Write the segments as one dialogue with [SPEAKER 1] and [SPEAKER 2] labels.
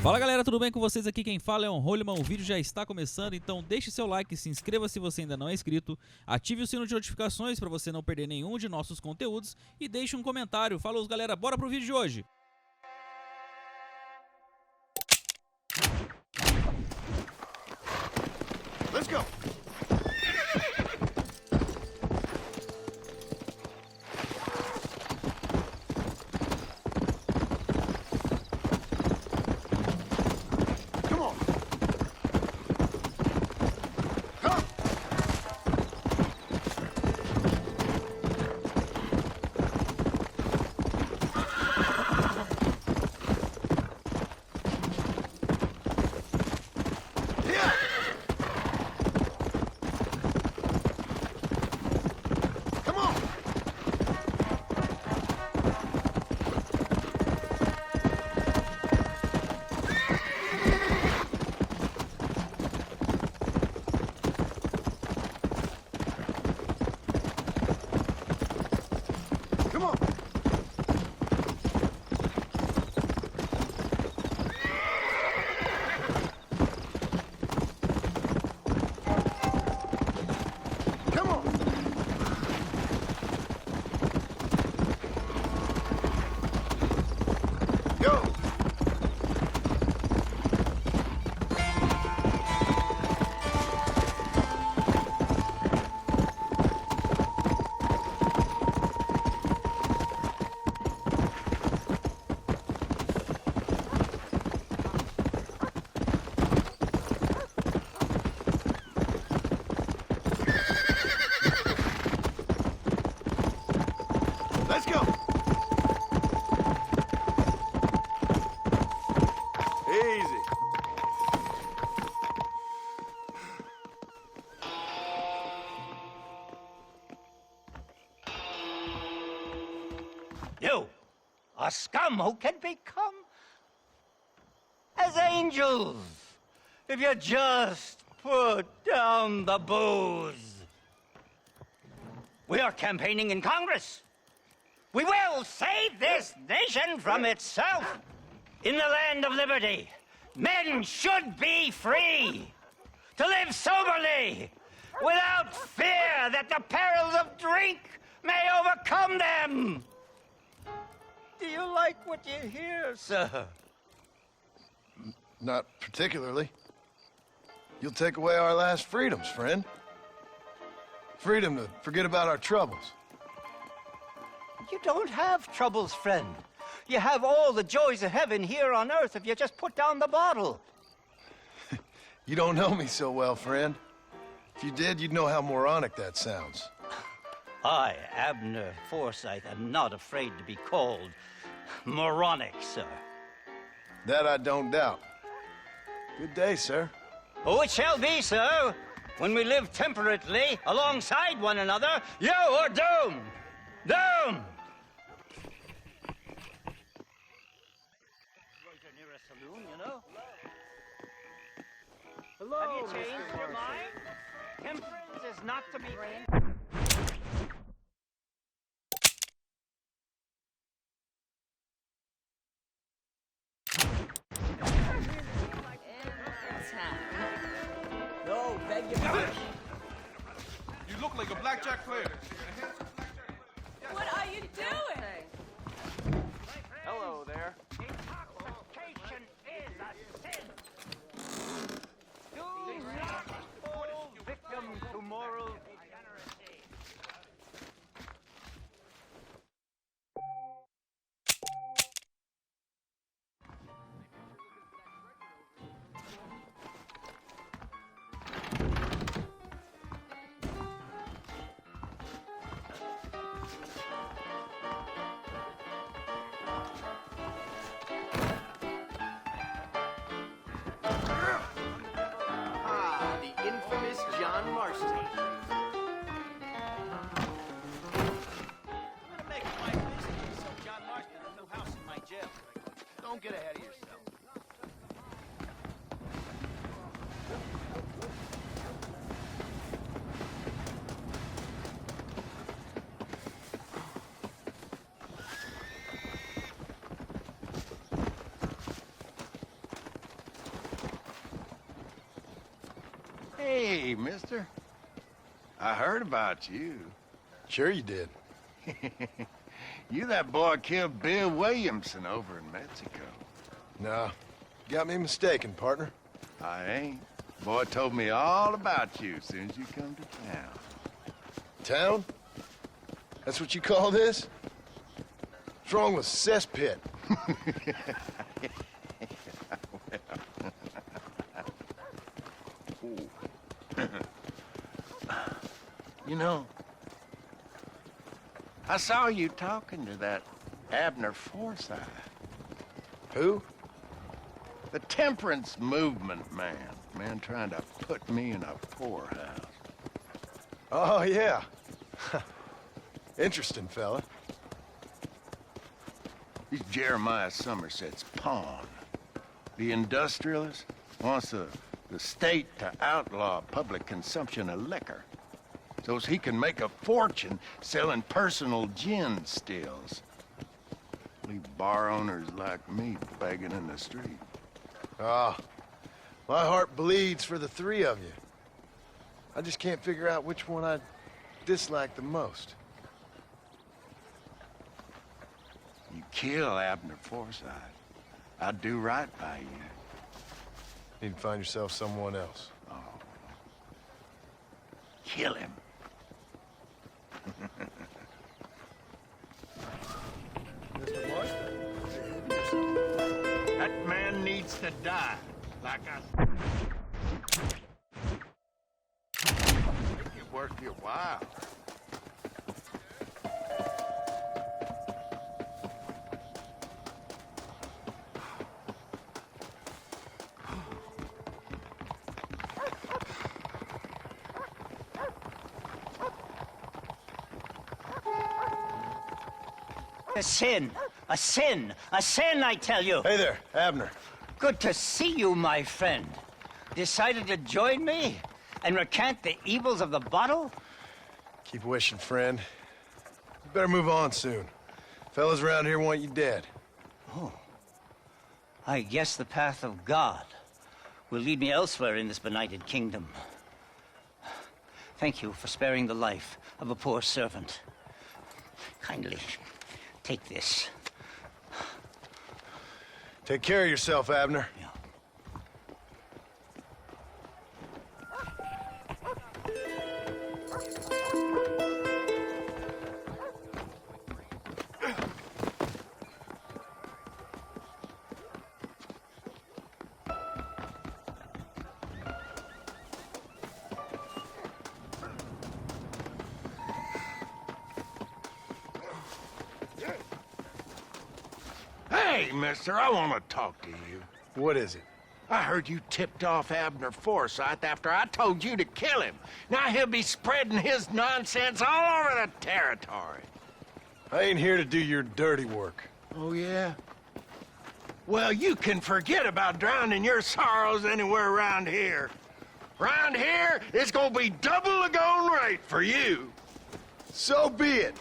[SPEAKER 1] Fala galera, tudo bem com vocês? Aqui quem fala é o Roleman, o vídeo já está começando, então deixe seu like, se inscreva se você ainda não é inscrito, ative o sino de notificações para você não perder nenhum de nossos conteúdos e deixe um comentário. Falou galera, bora pro vídeo de hoje!
[SPEAKER 2] Let's go! Let's go! Easy.
[SPEAKER 3] You, a scum who can become as angels if you just put down the booze. We are campaigning in Congress. We will save this nation from itself. In the land of liberty, men should be free to live soberly without fear that the perils of drink may overcome them. Do you like what you hear, sir?
[SPEAKER 2] Not particularly. You'll take away our last freedoms, friend. Freedom to forget about our troubles.
[SPEAKER 3] You don't have troubles, friend. You have all the joys of heaven here on earth if you just put down the bottle.
[SPEAKER 2] You don't know me so well, friend. If you did, you'd know how moronic that sounds.
[SPEAKER 3] I, Abner Forsyth, am not afraid to be called moronic, sir.
[SPEAKER 2] That I don't doubt. Good day, sir.
[SPEAKER 3] Oh, it shall be, sir. When we live temperately alongside one another, you are doomed. Doomed! Near a saloon, you know. Hello, have you changed your mind? Temperance is not to be...
[SPEAKER 4] No, beg your pardon.
[SPEAKER 5] You look like a blackjack player.
[SPEAKER 4] What are you doing?
[SPEAKER 5] Hello there.
[SPEAKER 3] Intoxication is a sin. Do not fall victim to moral degeneracy.
[SPEAKER 6] The infamous John Marston.
[SPEAKER 3] I'm gonna make my business so John Marston has no house in my jail.
[SPEAKER 2] Don't get ahead of yourself.
[SPEAKER 7] Hey, mister. I heard about you.
[SPEAKER 2] Sure you did.
[SPEAKER 7] You that boy killed Bill Williamson over in Mexico.
[SPEAKER 2] No, got me mistaken, partner.
[SPEAKER 7] I ain't. Boy told me all about you as soon as you come to town.
[SPEAKER 2] Town? That's what you call this? What's wrong with cesspit?
[SPEAKER 7] You know, I saw you talking to that Abner Forsyth.
[SPEAKER 2] Who?
[SPEAKER 7] The temperance movement man. Man trying to put me in a poorhouse.
[SPEAKER 2] Oh, yeah. Interesting fella.
[SPEAKER 7] He's Jeremiah Somerset's pawn. The industrialist wants the state to outlaw public consumption of liquor so he can make a fortune selling personal gin stills. Leave bar owners like me begging in the street.
[SPEAKER 2] Ah, my heart bleeds for the three of you. I just can't figure out which one I dislike the most.
[SPEAKER 7] You kill Abner Forsyth, I'd do right by you.
[SPEAKER 2] Need to find yourself someone else.
[SPEAKER 7] Kill him.
[SPEAKER 2] Mr. Marston?
[SPEAKER 7] That man needs to die, like I... Make it worth your while.
[SPEAKER 3] A sin, a sin, a sin, I tell you.
[SPEAKER 2] Hey there, Abner.
[SPEAKER 3] Good to see you, my friend. Decided to join me and recant the evils of the bottle?
[SPEAKER 2] Keep wishing, friend. You better move on soon. Fellas around here want you dead.
[SPEAKER 3] Oh. I guess the path of God will lead me elsewhere in this benighted kingdom. Thank you for sparing the life of a poor servant. Kindly take this.
[SPEAKER 2] Take care of yourself, Abner.
[SPEAKER 3] Yeah.
[SPEAKER 7] Hey, mister, I want to talk to you.
[SPEAKER 2] What is it?
[SPEAKER 7] I heard you tipped off Abner Forsyth after I told you to kill him. Now he'll be spreading his nonsense all over the territory.
[SPEAKER 2] I ain't here to do your dirty work.
[SPEAKER 7] Oh, yeah? Well, you can forget about drowning your sorrows anywhere around here. Round here, it's gonna be double the going rate for you.
[SPEAKER 2] So be it.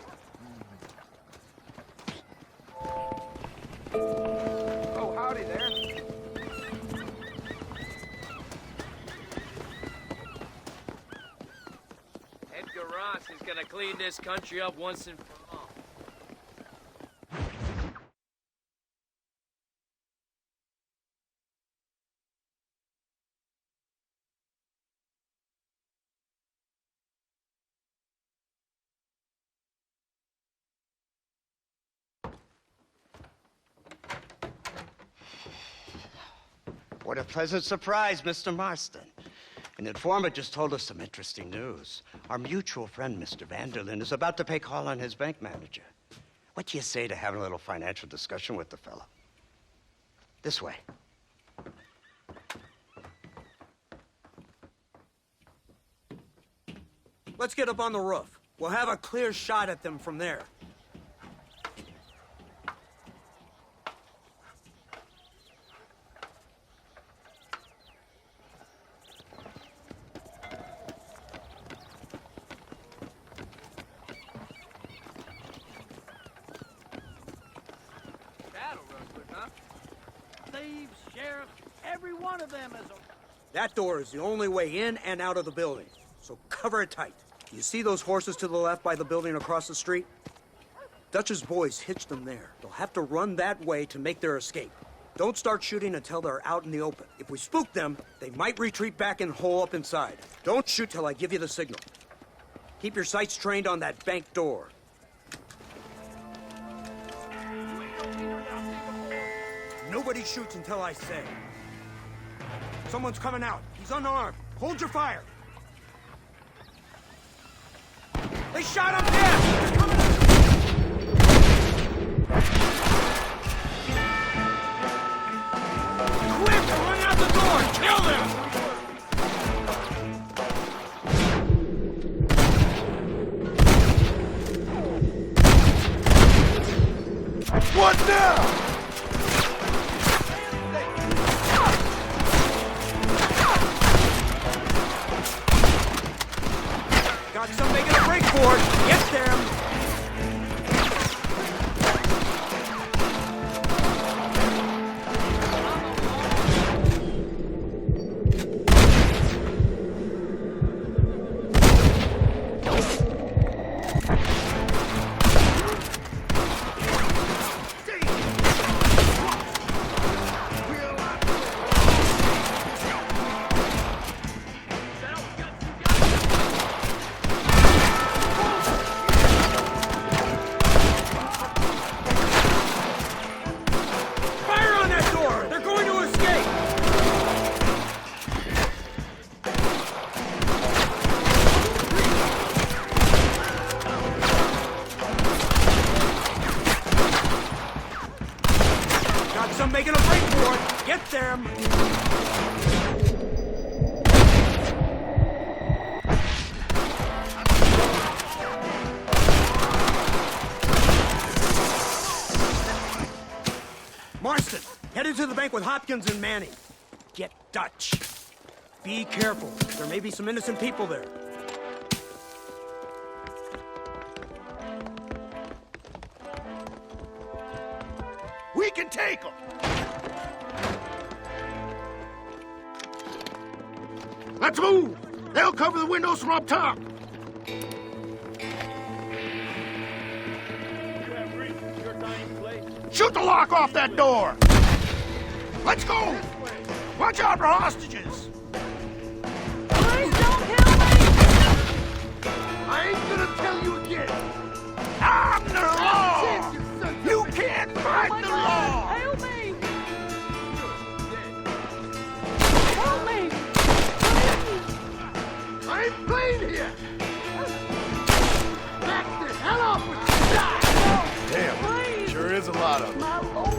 [SPEAKER 5] Oh, howdy there.
[SPEAKER 6] Edgar Ross is gonna clean this country up once and for all.
[SPEAKER 8] What a pleasant surprise, Mr. Marston. An informant just told us some interesting news. Our mutual friend, Mr. Vanderlyn, is about to pay call on his bank manager. What do you say to having a little financial discussion with the fellow? This way.
[SPEAKER 9] Let's get up on the roof. We'll have a clear shot at them from there.
[SPEAKER 6] Cattle rustlers, huh?
[SPEAKER 9] Thieves, sheriff, every one of them is a... That door is the only way in and out of the building, so cover it tight. You see those horses to the left by the building across the street? Dutch's boys hitched them there. They'll have to run that way to make their escape. Don't start shooting until they're out in the open. If we spook them, they might retreat back and hole up inside. Don't shoot till I give you the signal. Keep your sights trained on that bank door. Nobody shoots until I say. Someone's coming out. He's unarmed. Hold your fire. They shot him dead! They're coming out. Quick! Run out the door! Kill them!
[SPEAKER 2] What now?
[SPEAKER 9] Got some making a break for it. Get them! Making a break for it. Get them. Marston, headed to the bank with Hopkins and Manning. Get Dutch. Be careful. There may be some innocent people there.
[SPEAKER 7] We can take them! Let's move! They'll cover the windows from up top! Shoot the lock off that door! Let's go! Watch out for hostages!
[SPEAKER 4] Please don't kill me!
[SPEAKER 7] I ain't gonna tell you again! I'm the law! You can't fight the law!
[SPEAKER 4] Help me! Help me!
[SPEAKER 7] I ain't playing here! Back the hell off with you! Die!
[SPEAKER 2] Damn, sure is a lot of them.
[SPEAKER 4] My lord!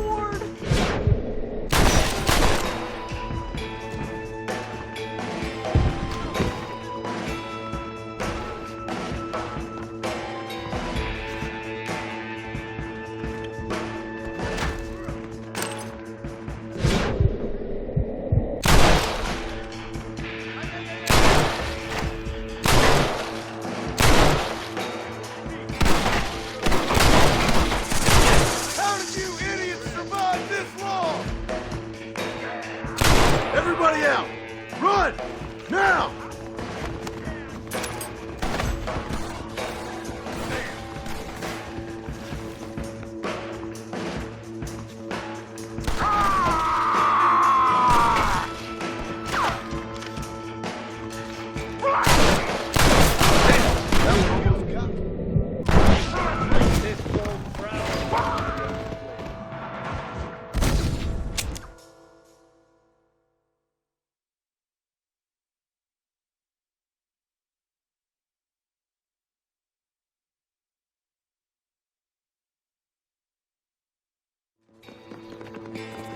[SPEAKER 2] How did you idiots survive this long? Everybody out! Run! Now!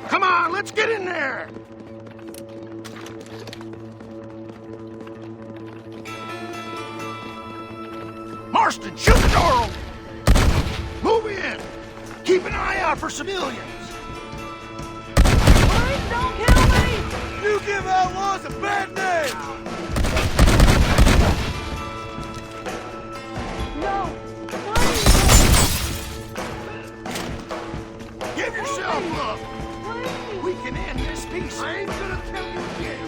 [SPEAKER 7] Come on, let's get in there! Marston, shoot the door open! Move in! Keep an eye out for civilians!
[SPEAKER 4] Please don't kill me!
[SPEAKER 2] You give outlaws a bad name!
[SPEAKER 4] No! Please!
[SPEAKER 7] Give yourself up!
[SPEAKER 4] Please!
[SPEAKER 7] We can end this piece. I ain't gonna tell you again.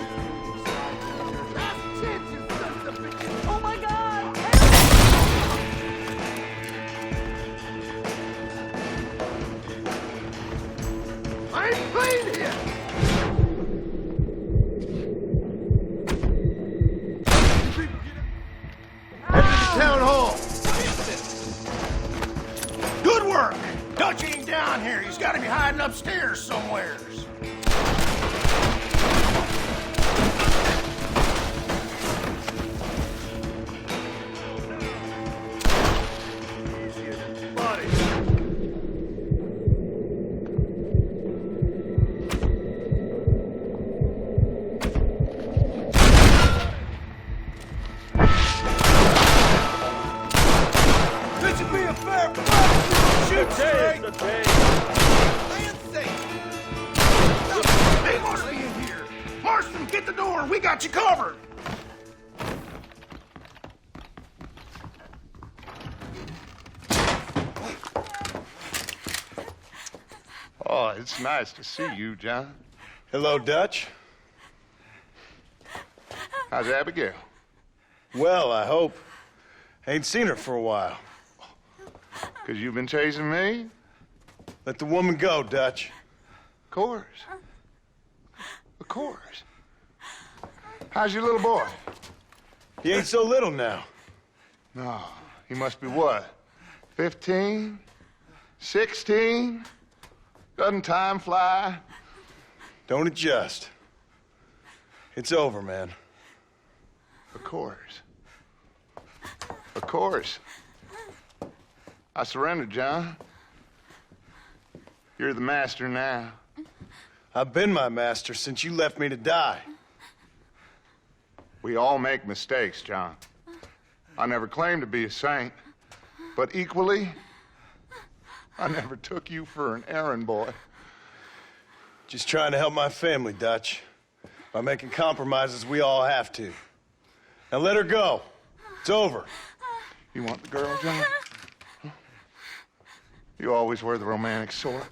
[SPEAKER 2] Clean here! Head to the town hall.
[SPEAKER 7] Good work! Dutch ain't down here. He's got to be hiding upstairs somewheres. This should be a fair fight. Shoot straight. They must be in here. Marston, get the door. We got you covered.
[SPEAKER 2] Oh, it's nice to see you, John.
[SPEAKER 10] Hello, Dutch.
[SPEAKER 2] How's Abigail?
[SPEAKER 10] Well, I hope. Ain't seen her for a while.
[SPEAKER 2] 'Cause you've been chasing me?
[SPEAKER 10] Let the woman go, Dutch.
[SPEAKER 2] Of course. Of course. How's your little boy?
[SPEAKER 10] He ain't so little now.
[SPEAKER 2] No, he must be what? 15? 16? Doesn't time fly?
[SPEAKER 10] Don't adjust. It's over, man.
[SPEAKER 2] Of course. Of course. I surrendered, John. You're the master now.
[SPEAKER 10] I've been my master since you left me to die.
[SPEAKER 2] We all make mistakes, John. I never claimed to be a saint, but equally, I never took you for an errand boy.
[SPEAKER 10] Just trying to help my family, Dutch. By making compromises we all have to. Now let her go. It's over.
[SPEAKER 2] You want the girl, John? You always were the romantic sort.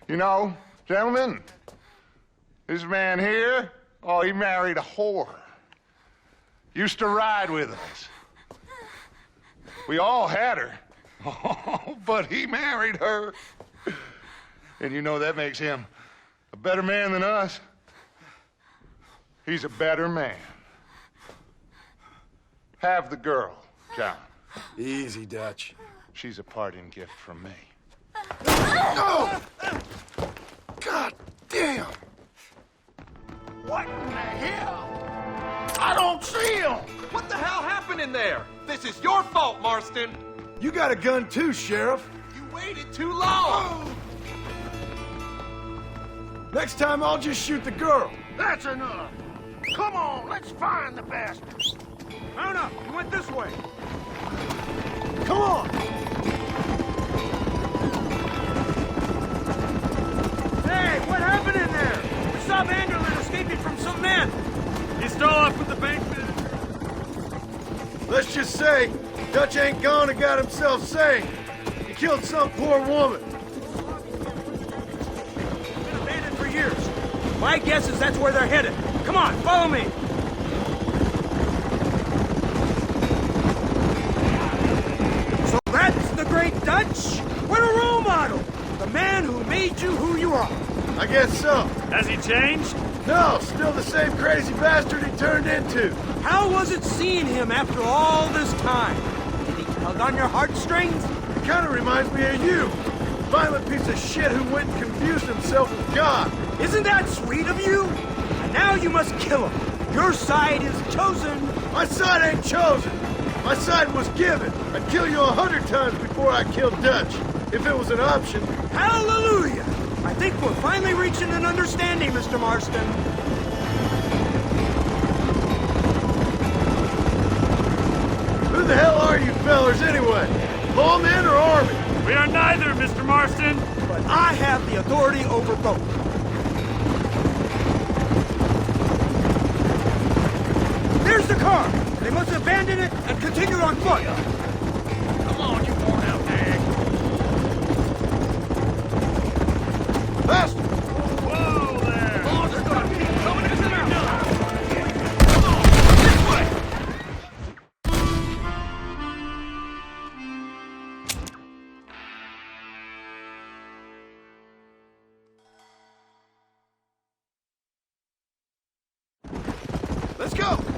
[SPEAKER 2] You know, gentlemen, this man here, oh, he married a whore. Used to ride with us. We all had her. Oh, but he married her. And you know that makes him a better man than us. He's a better man. Have the girl, John.
[SPEAKER 10] Easy, Dutch.
[SPEAKER 2] She's a parting gift from me. Oh! God damn!
[SPEAKER 7] What in the hell? I don't see him.
[SPEAKER 5] What the hell happened in there? This is your fault, Marston.
[SPEAKER 2] You got a gun too, Sheriff.
[SPEAKER 5] You waited too long.
[SPEAKER 2] Next time I'll just shoot the girl.
[SPEAKER 7] That's enough. Come on, let's find the bastard.
[SPEAKER 9] Mount up! You went this way!
[SPEAKER 2] Come on!
[SPEAKER 9] Hey, what happened in there? We saw Vanderlyn escaping from some men. He stole off with the bank manager.
[SPEAKER 2] Let's just say, Dutch ain't gone and got himself saved. He killed some poor woman.
[SPEAKER 9] Been abandoned for years. My guess is that's where they're headed. Come on, follow me. So that's the great Dutch? What a role model! The man who made you who you are.
[SPEAKER 2] I guess so.
[SPEAKER 9] Has he changed?
[SPEAKER 2] No, still the same crazy bastard he turned into.
[SPEAKER 9] How was it seeing him after all this time? Did he tug on your heartstrings?
[SPEAKER 2] It kind of reminds me of you. Violent piece of shit who went and confused himself with God.
[SPEAKER 9] Isn't that sweet of you? And now you must kill him. Your side is chosen.
[SPEAKER 2] My side ain't chosen. My side was given. I'd kill you 100 times before I killed Dutch, if it was an option.
[SPEAKER 9] Hallelujah! I think we're finally reaching an understanding, Mr. Marston.
[SPEAKER 2] Who the hell are you fellers anyway? Lawmen or army?
[SPEAKER 9] We are neither, Mr. Marston. But I have the authority over both. There's the car. They must have abandoned it and continued on foot.
[SPEAKER 5] Come on, you worn out nag.
[SPEAKER 2] Faster!
[SPEAKER 5] Whoa there. Oh, they're gonna be coming into their door. Come on, this way.
[SPEAKER 10] go!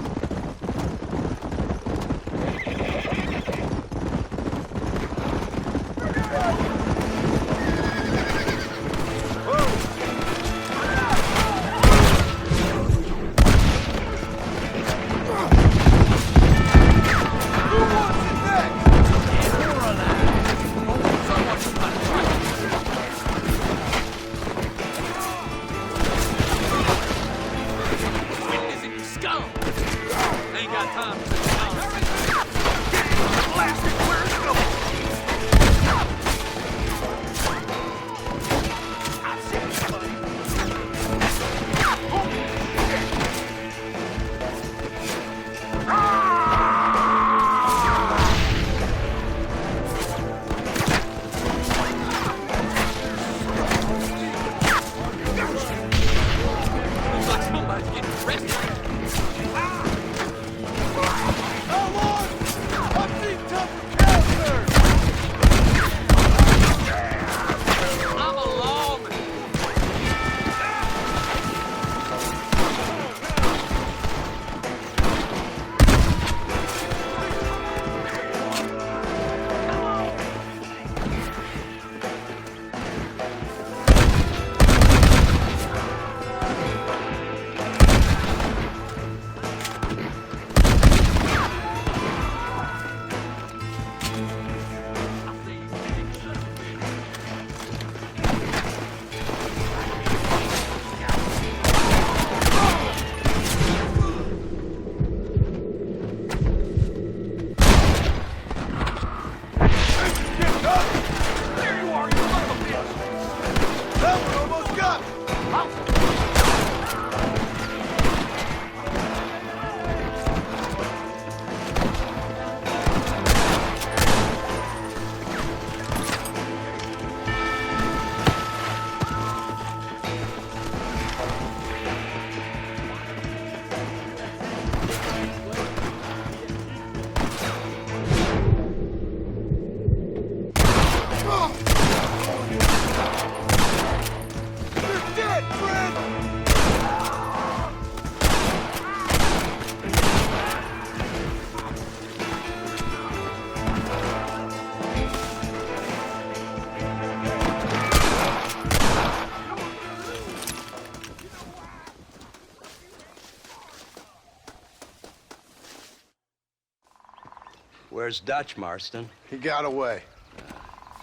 [SPEAKER 8] Where's Dutch, Marston?
[SPEAKER 10] He got away.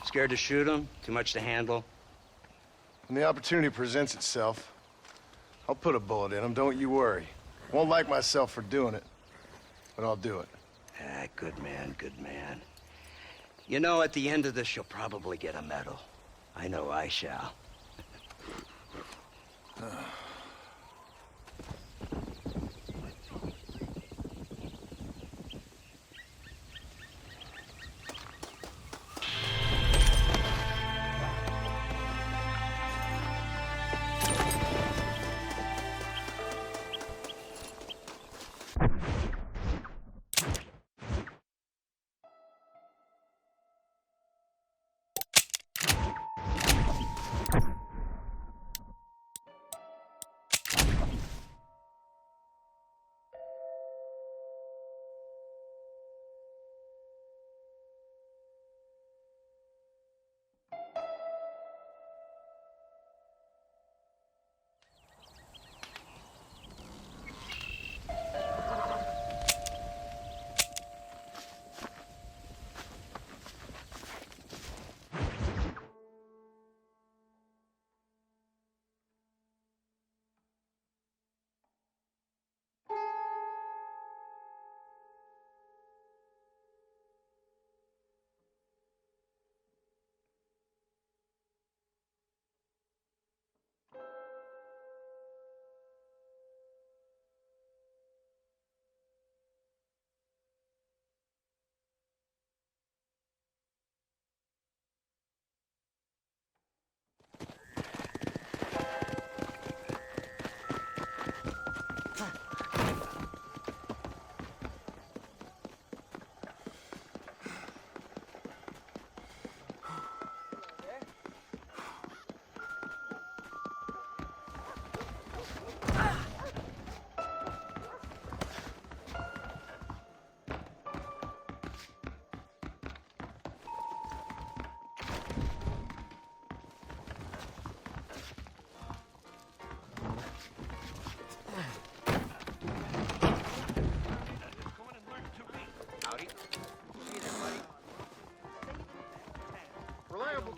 [SPEAKER 8] Scared to shoot him? Too much to handle?
[SPEAKER 10] When the opportunity presents itself, I'll put a bullet in him, don't you worry. Won't like myself for doing it, but I'll do it.
[SPEAKER 8] Ah, good man, good man. You know, at the end of this, you'll probably get a medal. I know I shall.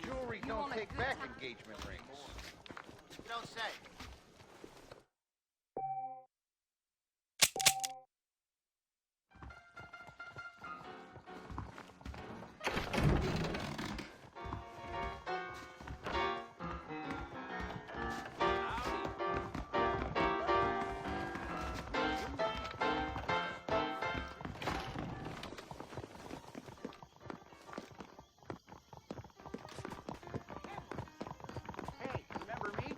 [SPEAKER 7] jewelry don't take back engagement rings.
[SPEAKER 3] You don't say. Hey, remember me?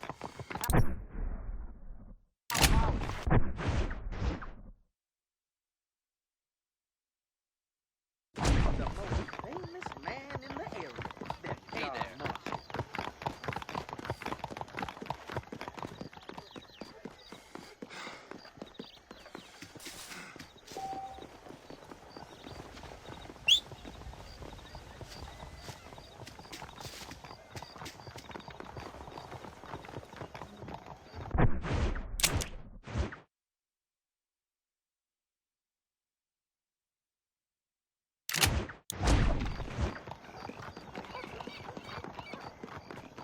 [SPEAKER 3] The most famous man in the area. Hey there.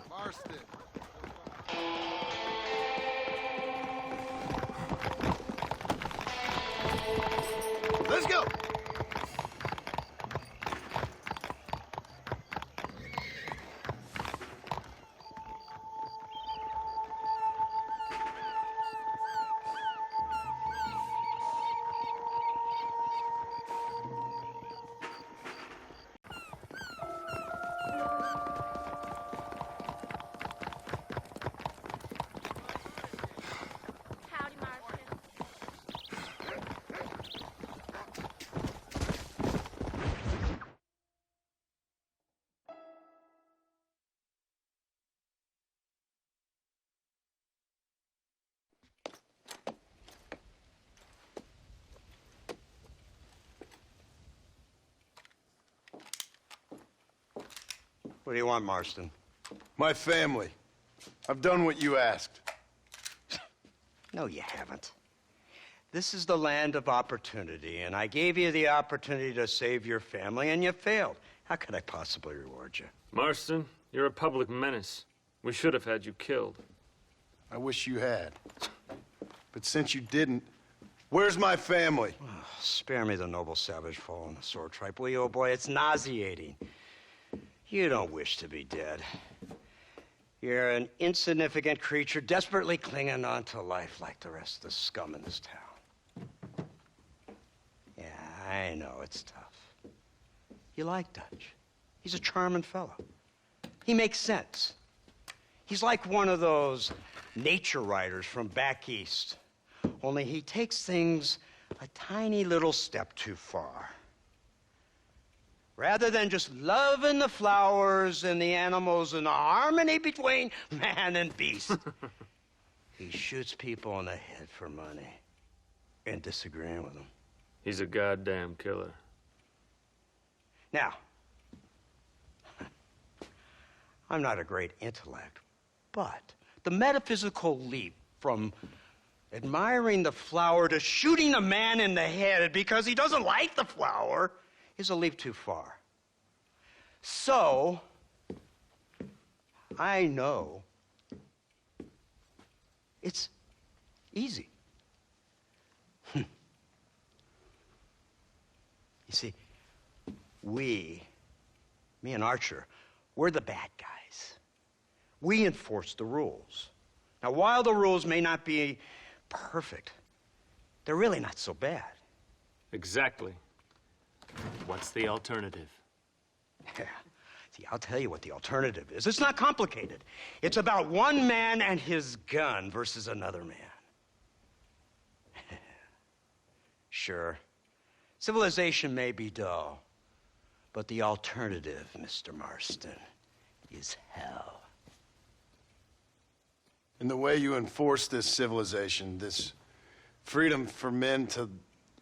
[SPEAKER 2] Marston.
[SPEAKER 10] Let's go!
[SPEAKER 11] Howdy, Marston.
[SPEAKER 8] What do you want, Marston?
[SPEAKER 10] My family. I've done what you asked.
[SPEAKER 8] No, you haven't. This is the land of opportunity, and I gave you the opportunity to save your family, and you failed. How could I possibly reward you?
[SPEAKER 12] Marston, you're a public menace. We should have had you killed.
[SPEAKER 10] I wish you had. But since you didn't, where's my family?
[SPEAKER 8] Spare me the noble savage fall on the sword tripe, will you, old boy? It's nauseating. You don't wish to be dead. You're an insignificant creature desperately clinging on to life like the rest of the scum in this town. Yeah, I know it's tough. You like Dutch. He's a charming fellow. He makes sense. He's like one of those nature writers from back east. Only he takes things a tiny little step too far. Rather than just loving the flowers and the animals and the harmony between man and beast, he shoots people in the head for money and disagreeing with them.
[SPEAKER 12] He's a goddamn killer.
[SPEAKER 8] Now, I'm not a great intellect, but the metaphysical leap from admiring the flower to shooting a man in the head because he doesn't like the flower is a leap too far. So, I know it's easy. You see, me and Archer, we're the bad guys. We enforce the rules. Now, while the rules may not be perfect, they're really not so bad.
[SPEAKER 12] Exactly. What's the alternative?
[SPEAKER 8] Yeah. See, I'll tell you what the alternative is. It's not complicated. It's about one man and his gun versus another man. Sure, civilization may be dull, but the alternative, Mr. Marston, is hell.
[SPEAKER 10] And the way you enforce this civilization, this freedom for men to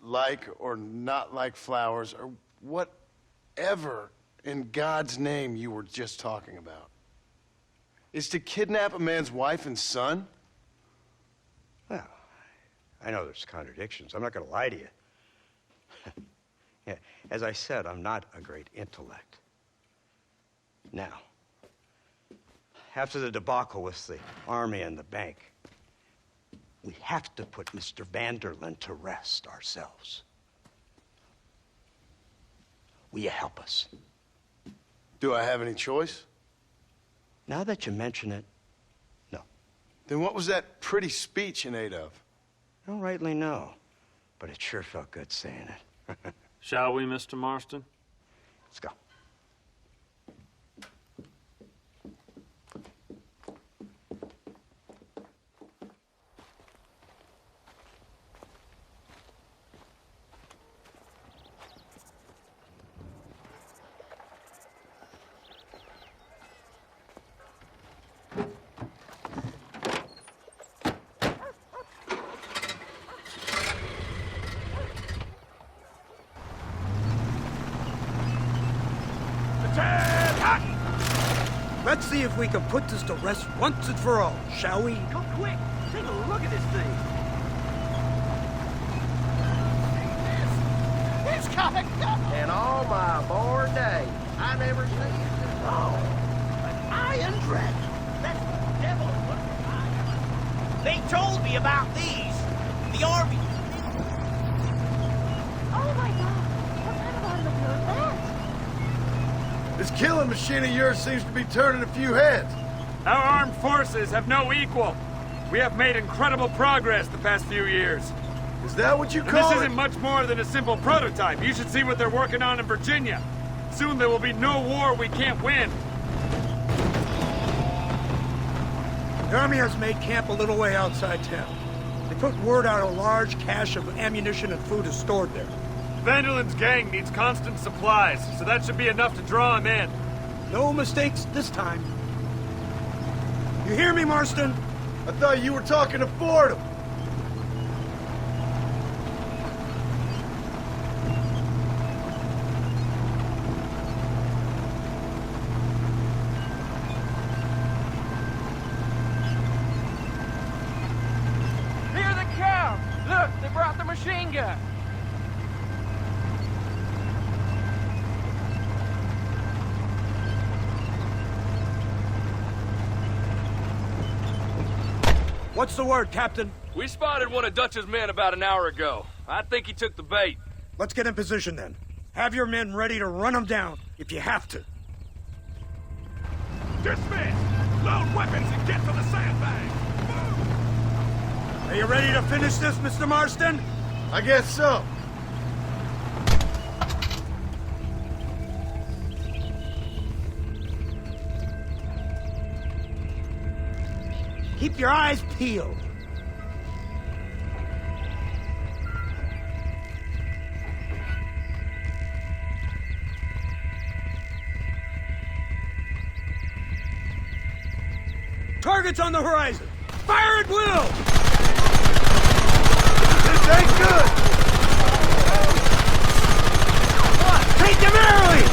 [SPEAKER 10] like or not like flowers, or whatever in God's name you were just talking about, is to kidnap a man's wife and son?
[SPEAKER 8] Well, I know there's contradictions. I'm not going to lie to you. Yeah, as I said, I'm not a great intellect. Now, after the debacle with the army and the bank, we have to put Mr. Vanderlyn to rest ourselves. Will you help us?
[SPEAKER 10] Do I have any choice?
[SPEAKER 8] Now that you mention it, no.
[SPEAKER 10] Then what was that pretty speech in aid of?
[SPEAKER 8] I don't rightly know, but it sure felt good saying it.
[SPEAKER 12] Shall we, Mr. Marston?
[SPEAKER 8] Let's go.
[SPEAKER 9] Let's see if we can put this to rest once and for all, shall we?
[SPEAKER 5] Come quick! Take a look at this thing!
[SPEAKER 3] He's got a gun!
[SPEAKER 5] In all my born days, I never seen this long.
[SPEAKER 3] An iron dragon! That's the devil! They told me about these! The army!
[SPEAKER 4] Oh my god! What kind of automobile is that?
[SPEAKER 10] This killing machine of yours seems to be turning a few heads.
[SPEAKER 12] Our armed forces have no equal. We have made incredible progress the past few years.
[SPEAKER 10] Is that what you
[SPEAKER 12] And
[SPEAKER 10] call
[SPEAKER 12] this
[SPEAKER 10] it?
[SPEAKER 12] isn't much more than a simple prototype. You should see what they're working on in Virginia. Soon there will be no war we can't win.
[SPEAKER 9] The army has made camp a little way outside town. They put word out a large cache of ammunition and food is stored there.
[SPEAKER 12] Vanderlyn's gang needs constant supplies, so that should be enough to draw him in.
[SPEAKER 9] No mistakes this time. You hear me, Marston?
[SPEAKER 10] I thought you were talking to Fordham.
[SPEAKER 5] Near the cow! Look, they brought the machine gun!
[SPEAKER 9] What's the word, Captain?
[SPEAKER 6] We spotted one of Dutch's men about an hour ago. I think he took the bait.
[SPEAKER 9] Let's get in position then. Have your men ready to run them down if you have to.
[SPEAKER 5] Dismiss! Load weapons and get to the sandbag!
[SPEAKER 9] Are you ready to finish this, Mr. Marston?
[SPEAKER 10] I guess so.
[SPEAKER 9] Keep your eyes peeled. Targets on the horizon. Fire at will!
[SPEAKER 10] This ain't good.
[SPEAKER 9] Take them early!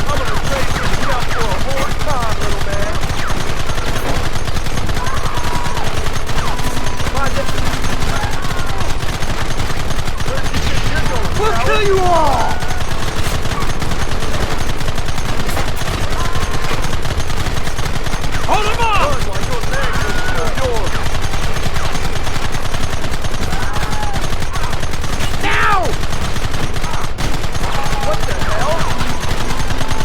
[SPEAKER 5] I'm gonna trade you out for a hard time, little man.
[SPEAKER 9] We'll kill you all!
[SPEAKER 5] Hold him up!
[SPEAKER 9] Now!
[SPEAKER 5] What the hell?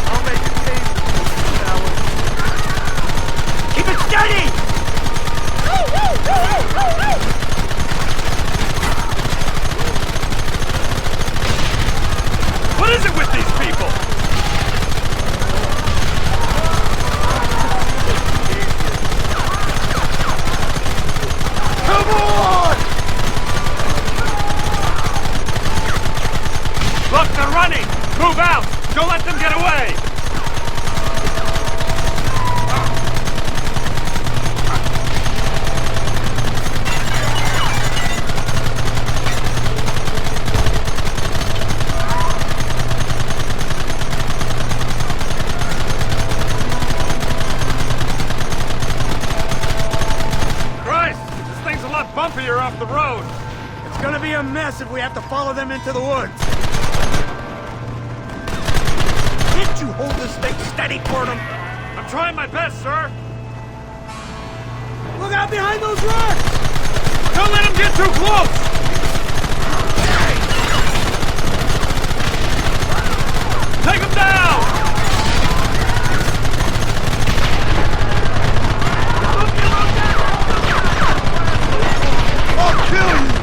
[SPEAKER 5] I'll make a case for
[SPEAKER 9] Keep it steady!
[SPEAKER 12] What is it with these people?
[SPEAKER 9] Come on!
[SPEAKER 12] Look, they're running! Move out! Don't let them get away! Christ! This thing's a lot bumpier off the road!
[SPEAKER 9] It's gonna be a mess if we have to follow them into the woods.
[SPEAKER 8] Can't you hold this thing steady for them?
[SPEAKER 12] I'm trying my best, sir.
[SPEAKER 9] Look out behind those rocks!
[SPEAKER 12] Don't let him get too close! Take him down!
[SPEAKER 10] I'll kill you!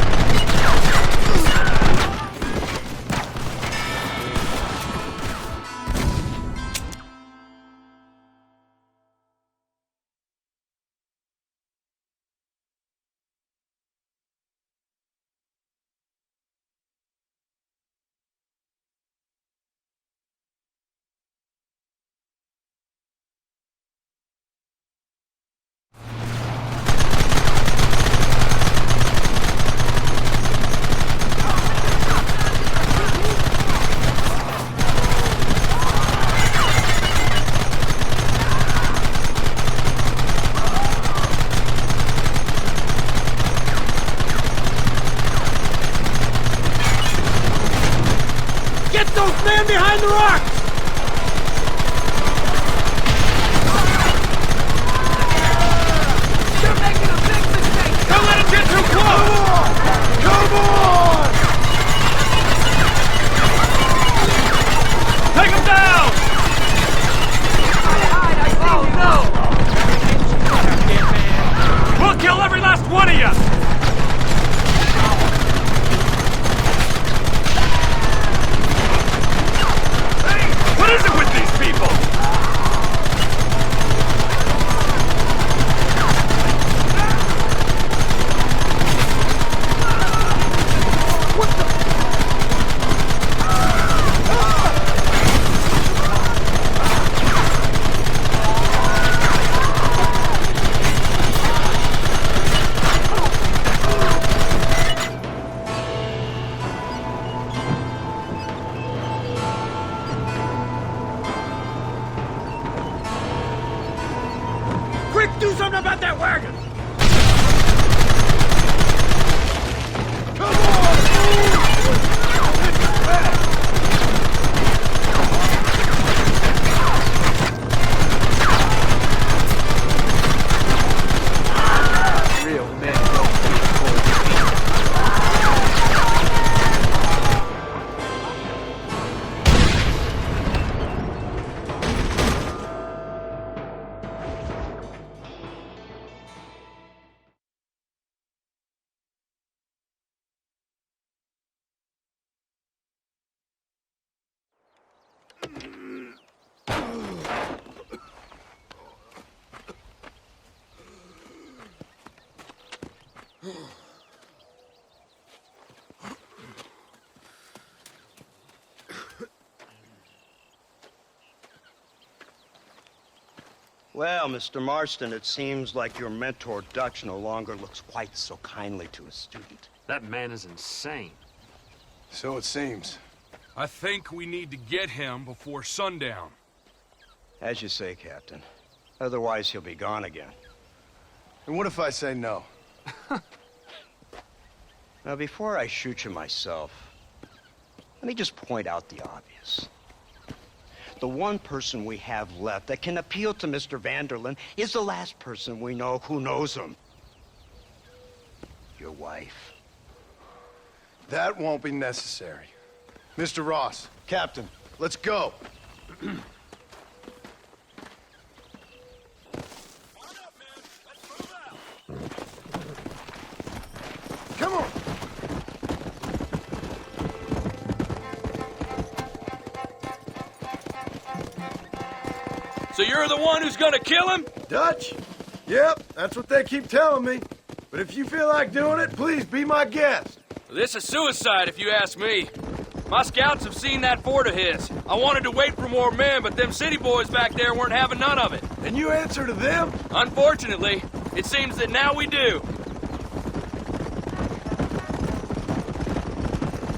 [SPEAKER 9] Man behind the rocks!
[SPEAKER 5] You're making a big mistake!
[SPEAKER 12] Don't let him get too close!
[SPEAKER 10] Come on!
[SPEAKER 12] Take him down!
[SPEAKER 5] Oh, no!
[SPEAKER 12] We'll kill every last one of you! What is it with these people?
[SPEAKER 9] Do something about that wagon!
[SPEAKER 5] Real men don't be
[SPEAKER 8] Well, Mr. Marston, it seems like your mentor Dutch no longer looks quite so kindly to his student.
[SPEAKER 12] That man is insane.
[SPEAKER 10] So it seems.
[SPEAKER 11] I think we need to get him before sundown.
[SPEAKER 8] As you say, Captain. Otherwise, he'll be gone again.
[SPEAKER 10] And what if I say no?
[SPEAKER 8] Now, before I shoot you myself, let me just point out the obvious. The one person we have left that can appeal to Mr. Vanderlyn is the last person we know who knows him. Your wife.
[SPEAKER 10] That won't be necessary. Mr. Ross, Captain, let's go. Come on.
[SPEAKER 11] So you're the one who's gonna kill him?
[SPEAKER 10] Dutch? Yep, that's what they keep telling me. But if you feel like doing it, please be my guest.
[SPEAKER 11] This is suicide, if you ask me. My scouts have seen that fort of his. I wanted to wait for more men, but them city boys back there weren't having none of it.
[SPEAKER 10] And you answer to them?
[SPEAKER 11] Unfortunately, it seems that now we do.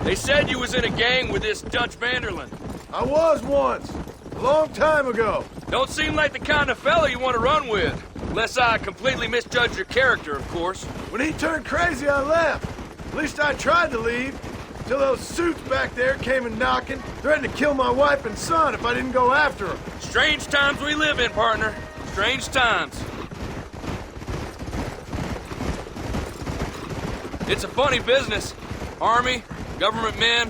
[SPEAKER 11] They said you was in a gang with this Dutch Vanderlyn.
[SPEAKER 10] I was once. A long time ago.
[SPEAKER 11] Don't seem like the kind of fella you want to run with. Unless I completely misjudged your character, of course.
[SPEAKER 10] When he turned crazy, I left. At least I tried to leave. till those suits back there came and knocking, threatened to kill my wife and son if I didn't go after them.
[SPEAKER 11] Strange times we live in, partner. Strange times. It's a funny business. Army, government men,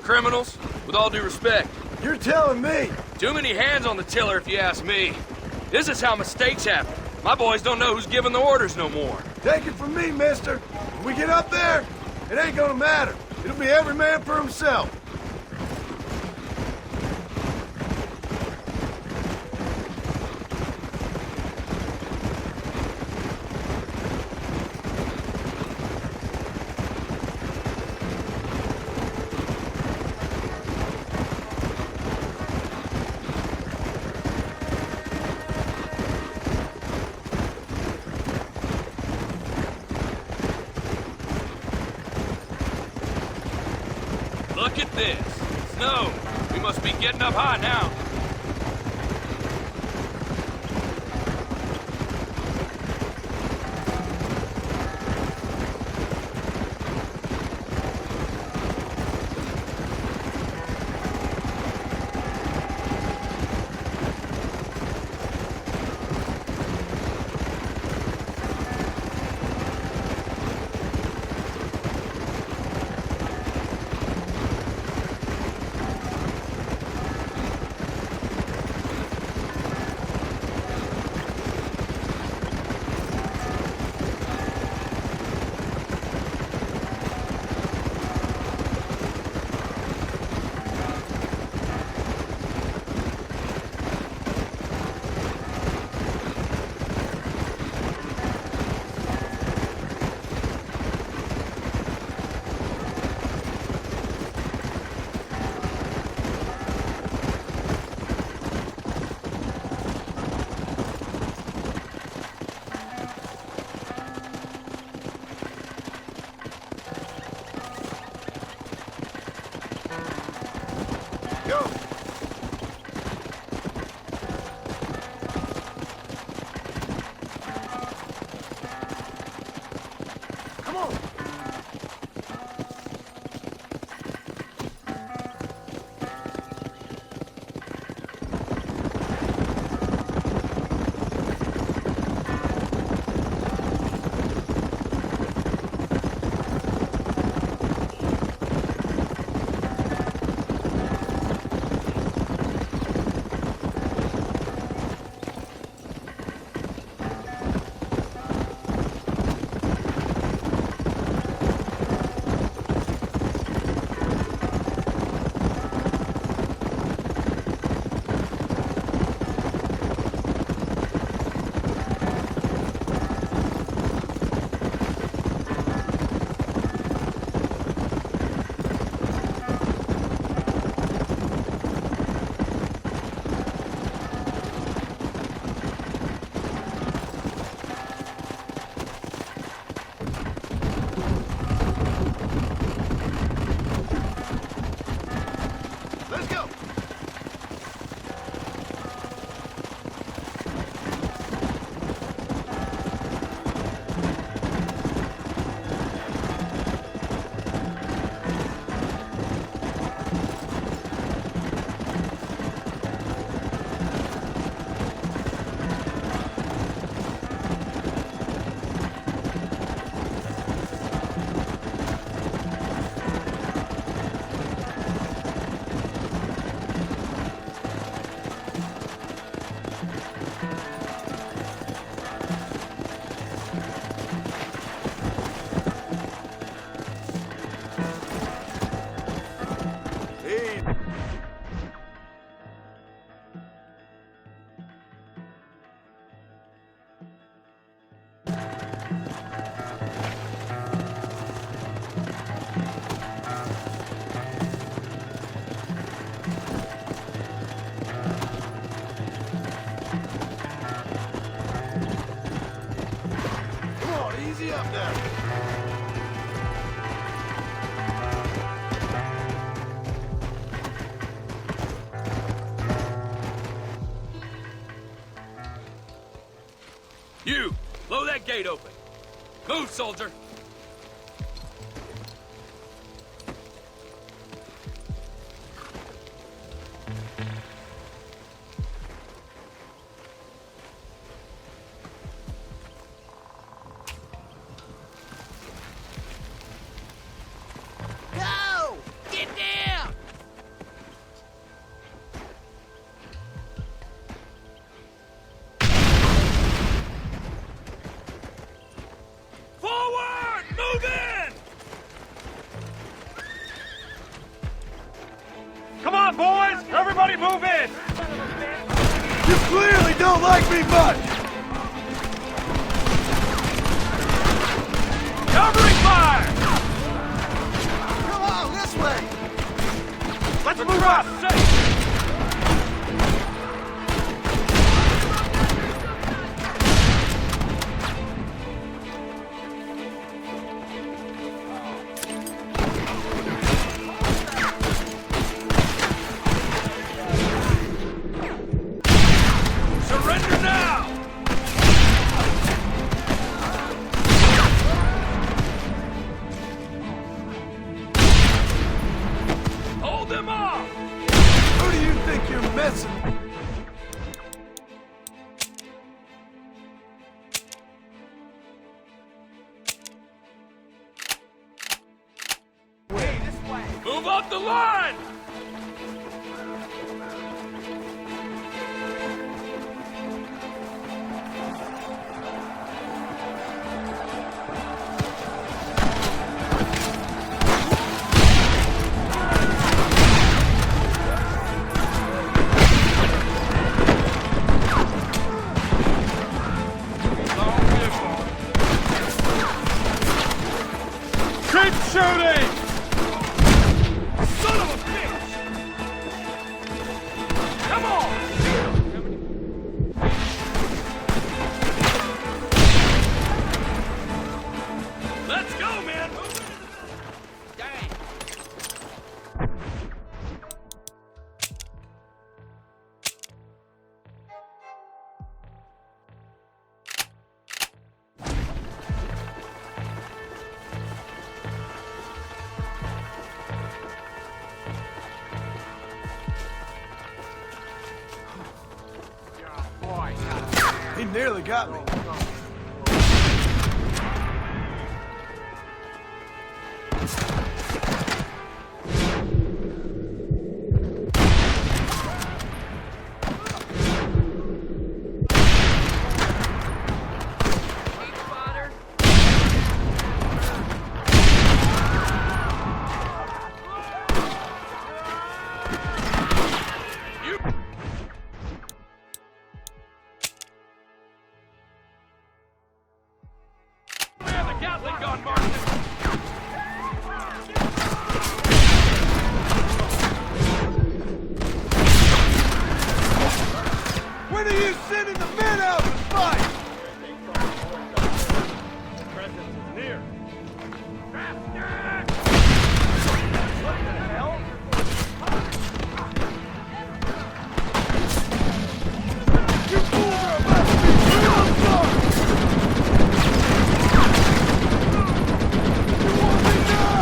[SPEAKER 11] criminals, with all due respect.
[SPEAKER 10] You're telling me?
[SPEAKER 11] Too many hands on the tiller, if you ask me. This is how mistakes happen. My boys don't know who's giving the orders no more.
[SPEAKER 10] Take it from me, mister. When we get up there, it ain't gonna matter. It'll be every man for himself.
[SPEAKER 11] Look at this. Snow. We must be getting up high now.
[SPEAKER 10] Easy up now.
[SPEAKER 11] You, blow that gate open. Move, soldier.
[SPEAKER 12] move in!
[SPEAKER 10] You clearly don't like me much!
[SPEAKER 12] Covering fire!
[SPEAKER 10] Come on, this way!
[SPEAKER 12] Let's move up!
[SPEAKER 11] Surrender now! Hold them off!
[SPEAKER 10] Who do you think you're messing with?
[SPEAKER 11] Move up the line!
[SPEAKER 12] Keep shooting!
[SPEAKER 11] Son of a bitch! Come on! Let's go, man! Dang!
[SPEAKER 10] He nearly got me.
[SPEAKER 11] Man, the Gatling gun, Martin!
[SPEAKER 10] When are you sending the men out to fight?
[SPEAKER 12] Presence is near.
[SPEAKER 10] You fools are about to be real sorry! You want me now?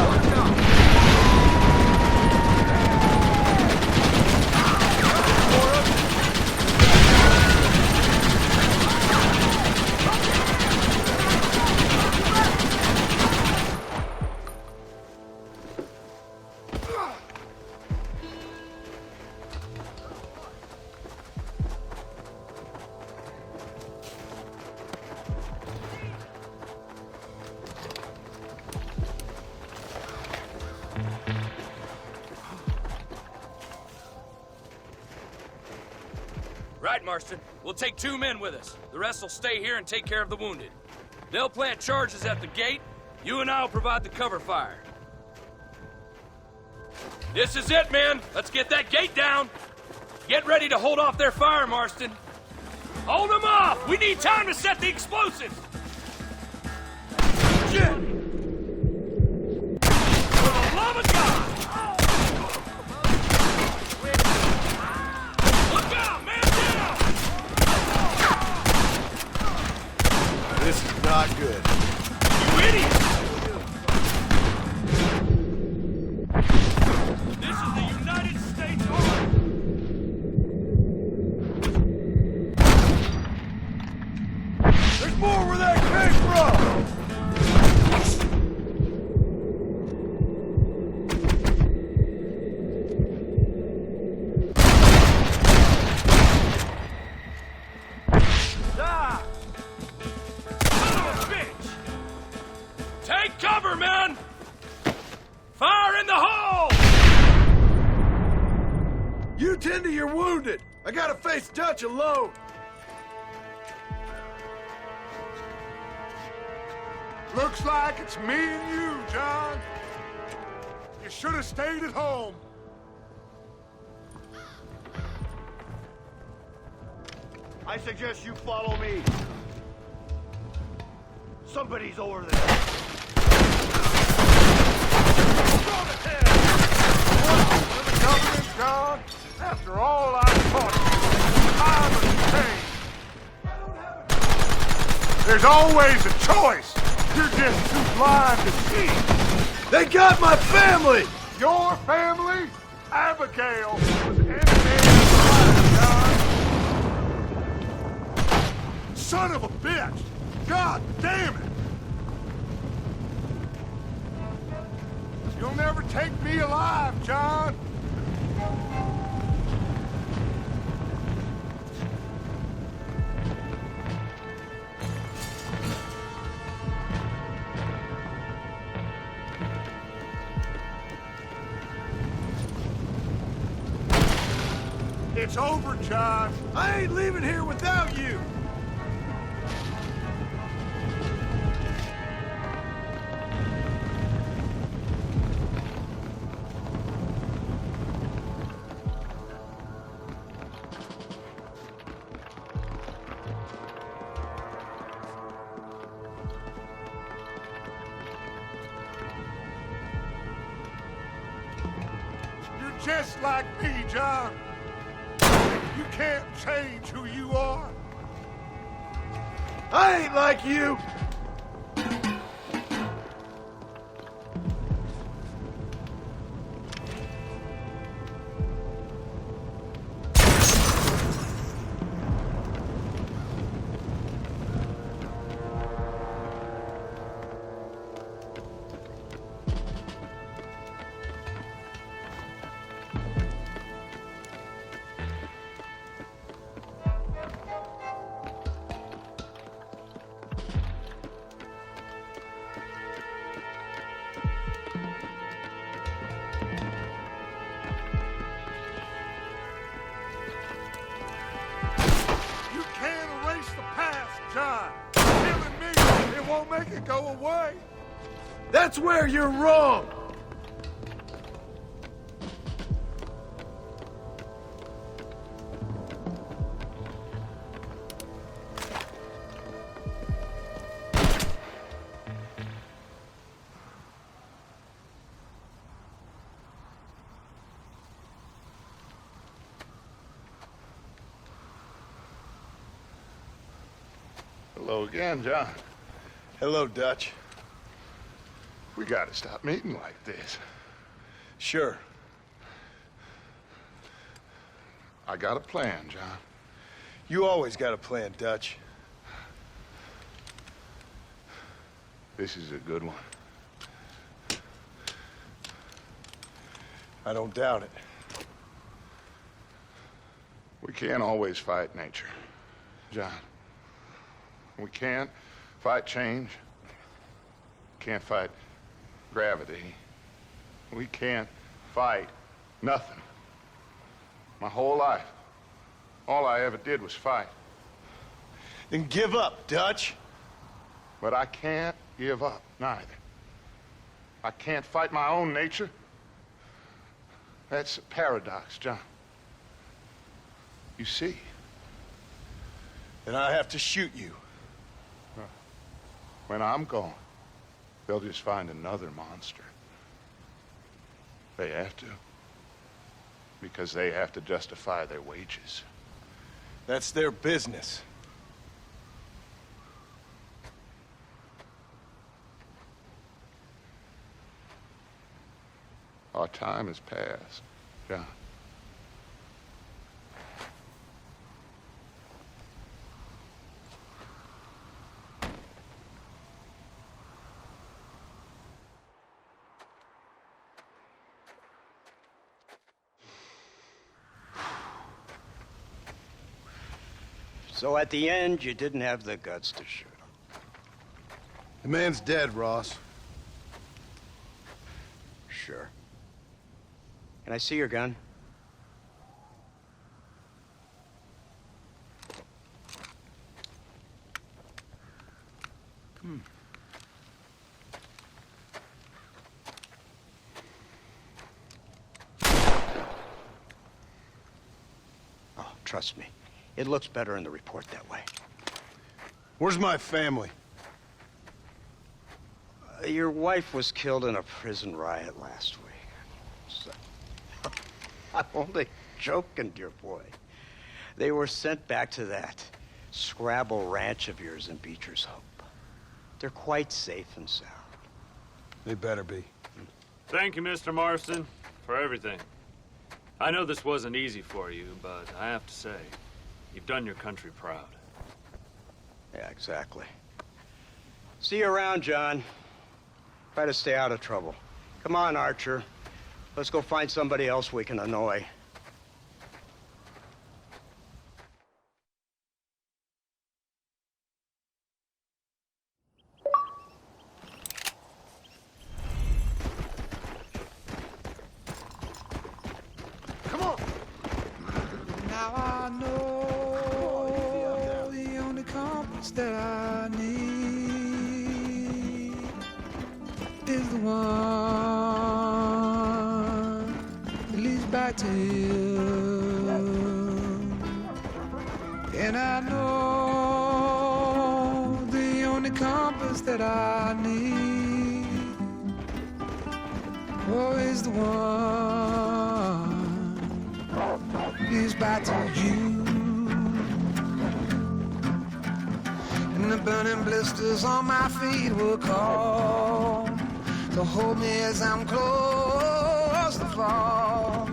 [SPEAKER 11] Right, Marston. We'll take 2 men with us. The rest will stay here and take care of the wounded. They'll plant charges at the gate. You and I will provide the cover fire. This is it, men. Let's get that gate down. Get ready to hold off their fire, Marston. Hold them off! We need time to set the explosives!
[SPEAKER 10] Shit!
[SPEAKER 11] For the love of God! Look out! Man down!
[SPEAKER 10] This is not good.
[SPEAKER 11] You idiot! This is the United States Army!
[SPEAKER 10] There's more where that came from! gotta face Dutch alone.
[SPEAKER 2] Looks like it's me and you, John. You should have stayed at home.
[SPEAKER 7] I suggest you follow me. Somebody's over there.
[SPEAKER 2] Go to hell! For the government, John. After all I've taught you, time and pain. There's always a choice. You're just too blind to see.
[SPEAKER 10] They got my family!
[SPEAKER 2] Your family? Abigail was enemy of mine, John. Son of a bitch! God damn it! You'll never take me alive, John. It's over, John.
[SPEAKER 10] I ain't leaving here without you.
[SPEAKER 2] You're just like me, John. You can't change who you are.
[SPEAKER 10] I ain't like you.
[SPEAKER 2] John, killing me, it won't make it go away.
[SPEAKER 10] That's where you're wrong.
[SPEAKER 2] Hello again, John.
[SPEAKER 10] Hello, Dutch.
[SPEAKER 2] We gotta stop meeting like this.
[SPEAKER 10] Sure.
[SPEAKER 2] I got a plan, John.
[SPEAKER 10] You always got a plan, Dutch.
[SPEAKER 2] This is a good one.
[SPEAKER 10] I don't doubt it.
[SPEAKER 2] We can't always fight nature, John. We can't fight change. Can't fight gravity. We can't fight nothing. My whole life, all I ever did was fight.
[SPEAKER 10] Then give up, Dutch.
[SPEAKER 2] But I can't give up, neither. I can't fight my own nature. That's a paradox, John. You see?
[SPEAKER 10] Then I have to shoot you.
[SPEAKER 2] When I'm gone, they'll just find another monster. They have to. Because they have to justify their wages.
[SPEAKER 10] That's their business.
[SPEAKER 2] Our time has passed, John.
[SPEAKER 8] So at the end, you didn't have the guts to shoot him.
[SPEAKER 10] The man's dead, Ross.
[SPEAKER 8] Sure. Can I see your gun? Oh, trust me. It looks better in the report that way.
[SPEAKER 10] Where's my family?
[SPEAKER 8] Your wife was killed in a prison riot last week. So, I'm only joking, dear boy. They were sent back to that Scrabble ranch of yours in Beecher's Hope. They're quite safe and sound.
[SPEAKER 10] They better be.
[SPEAKER 12] Thank you, Mr. Marston, for everything. I know this wasn't easy for you, but I have to say, you've done your country proud.
[SPEAKER 8] Yeah, exactly. See you around, John. Try to stay out of trouble. Come on, Archer. Let's go find somebody else we can annoy.
[SPEAKER 10] Come on!
[SPEAKER 13] Now I know the only compass that I need is the one that leads back to you. And I know the only compass that I need is the one that leads back to you. And the burning blisters on my feet will call to hold me as I'm close to fall.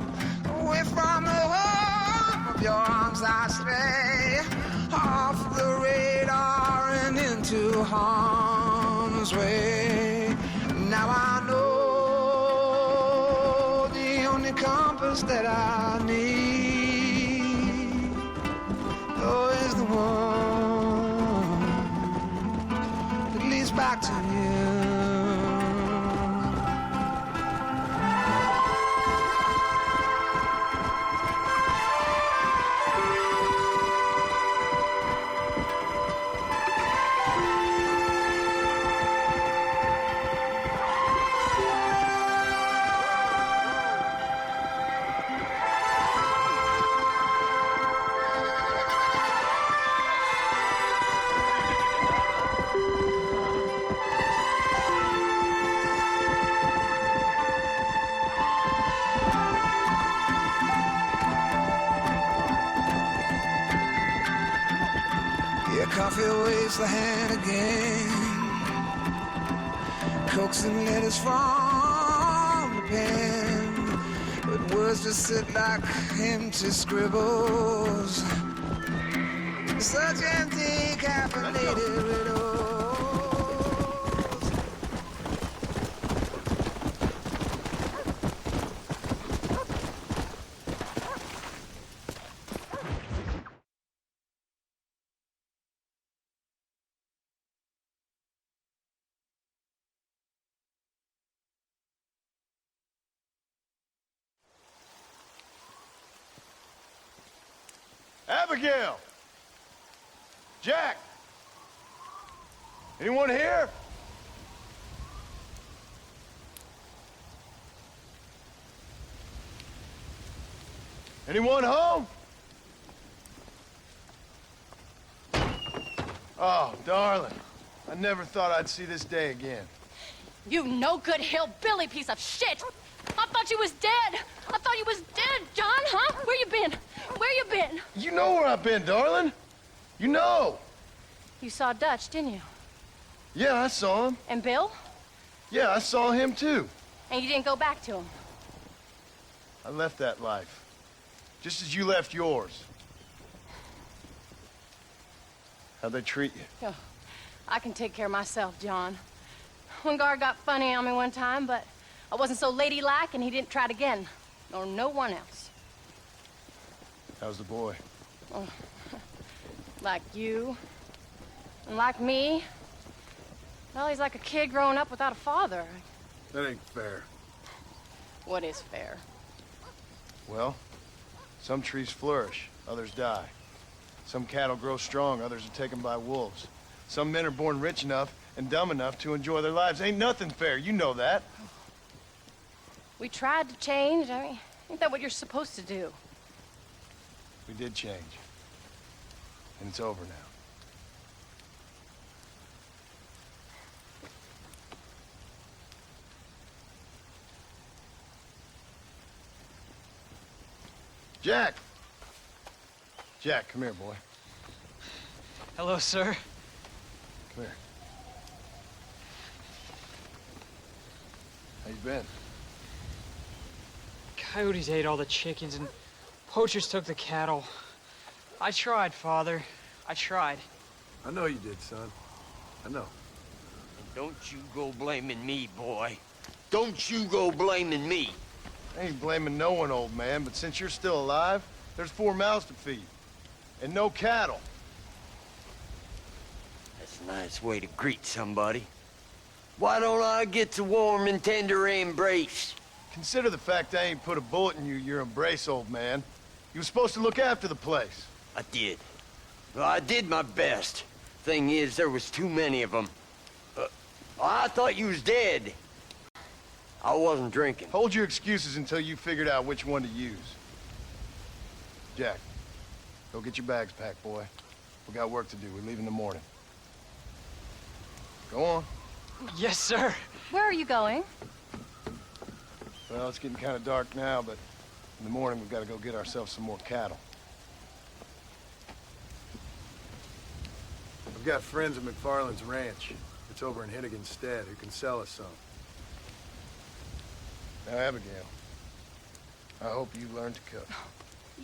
[SPEAKER 13] Away from the warmth of your arms I stray, off the radar and into harm's way. Now I know the only compass that I need is the one that leads back to you. Coffee waves the hand again, coaxing letters from the pen, but words just sit like empty scribbles, such empty caffeinated riddles.
[SPEAKER 10] Abigail! Jack! Anyone here? Anyone home? Oh, darling. I never thought I'd see this day again.
[SPEAKER 4] You no good hillbilly piece of shit! I thought you was dead! I thought you was dead, John, huh? Where you been? Where you been?
[SPEAKER 10] You know where I've been, darling. You know.
[SPEAKER 4] You saw Dutch, didn't you?
[SPEAKER 10] Yeah, I saw him.
[SPEAKER 4] And Bill?
[SPEAKER 10] Yeah, I saw him too.
[SPEAKER 4] And you didn't go back to him?
[SPEAKER 10] I left that life. Just as you left yours. How'd they treat you?
[SPEAKER 4] Oh, I can take care of myself, John. One guard got funny on me one time, but I wasn't so ladylike and he didn't try it again. Nor no one else.
[SPEAKER 10] How's the boy?
[SPEAKER 4] Oh, like you. And like me. Well, he's like a kid growing up without a father.
[SPEAKER 10] That ain't fair.
[SPEAKER 4] What is fair?
[SPEAKER 10] Well, some trees flourish, others die. Some cattle grow strong, others are taken by wolves. Some men are born rich enough and dumb enough to enjoy their lives. Ain't nothing fair, you know that.
[SPEAKER 4] We tried to change. I mean, ain't that what you're supposed to do?
[SPEAKER 10] We did change. And it's over now. Jack! Jack, come here, boy.
[SPEAKER 14] Hello, sir.
[SPEAKER 10] Come here. How you been?
[SPEAKER 14] Coyotes ate all the chickens and poachers took the cattle. I tried, Father. I tried.
[SPEAKER 10] I know you did, son. I know.
[SPEAKER 7] Don't you go blaming me, boy. Don't you go blaming me.
[SPEAKER 10] I ain't blaming no one, old man, but since you're still alive, there's 4 mouths to feed. And no cattle.
[SPEAKER 7] That's a nice way to greet somebody. Why don't I get the warm and tender embrace?
[SPEAKER 10] Consider the fact I ain't put a bullet in your embrace, old man. You were supposed to look after the place.
[SPEAKER 7] I did. Well, I did my best. Thing is, there was too many of them. I thought you was dead. I wasn't drinking.
[SPEAKER 10] Hold your excuses until you figured out which one to use. Jack, go get your bags packed, boy. We got work to do. We leave in the morning. Go on.
[SPEAKER 14] Yes, sir.
[SPEAKER 4] Where are you going?
[SPEAKER 10] Well, it's getting kind of dark now, but in the morning we've got to go get ourselves some more cattle. I've got friends at McFarland's ranch. It's over in Hennigan's stead who can sell us some. Now, Abigail, I hope you learn to cook.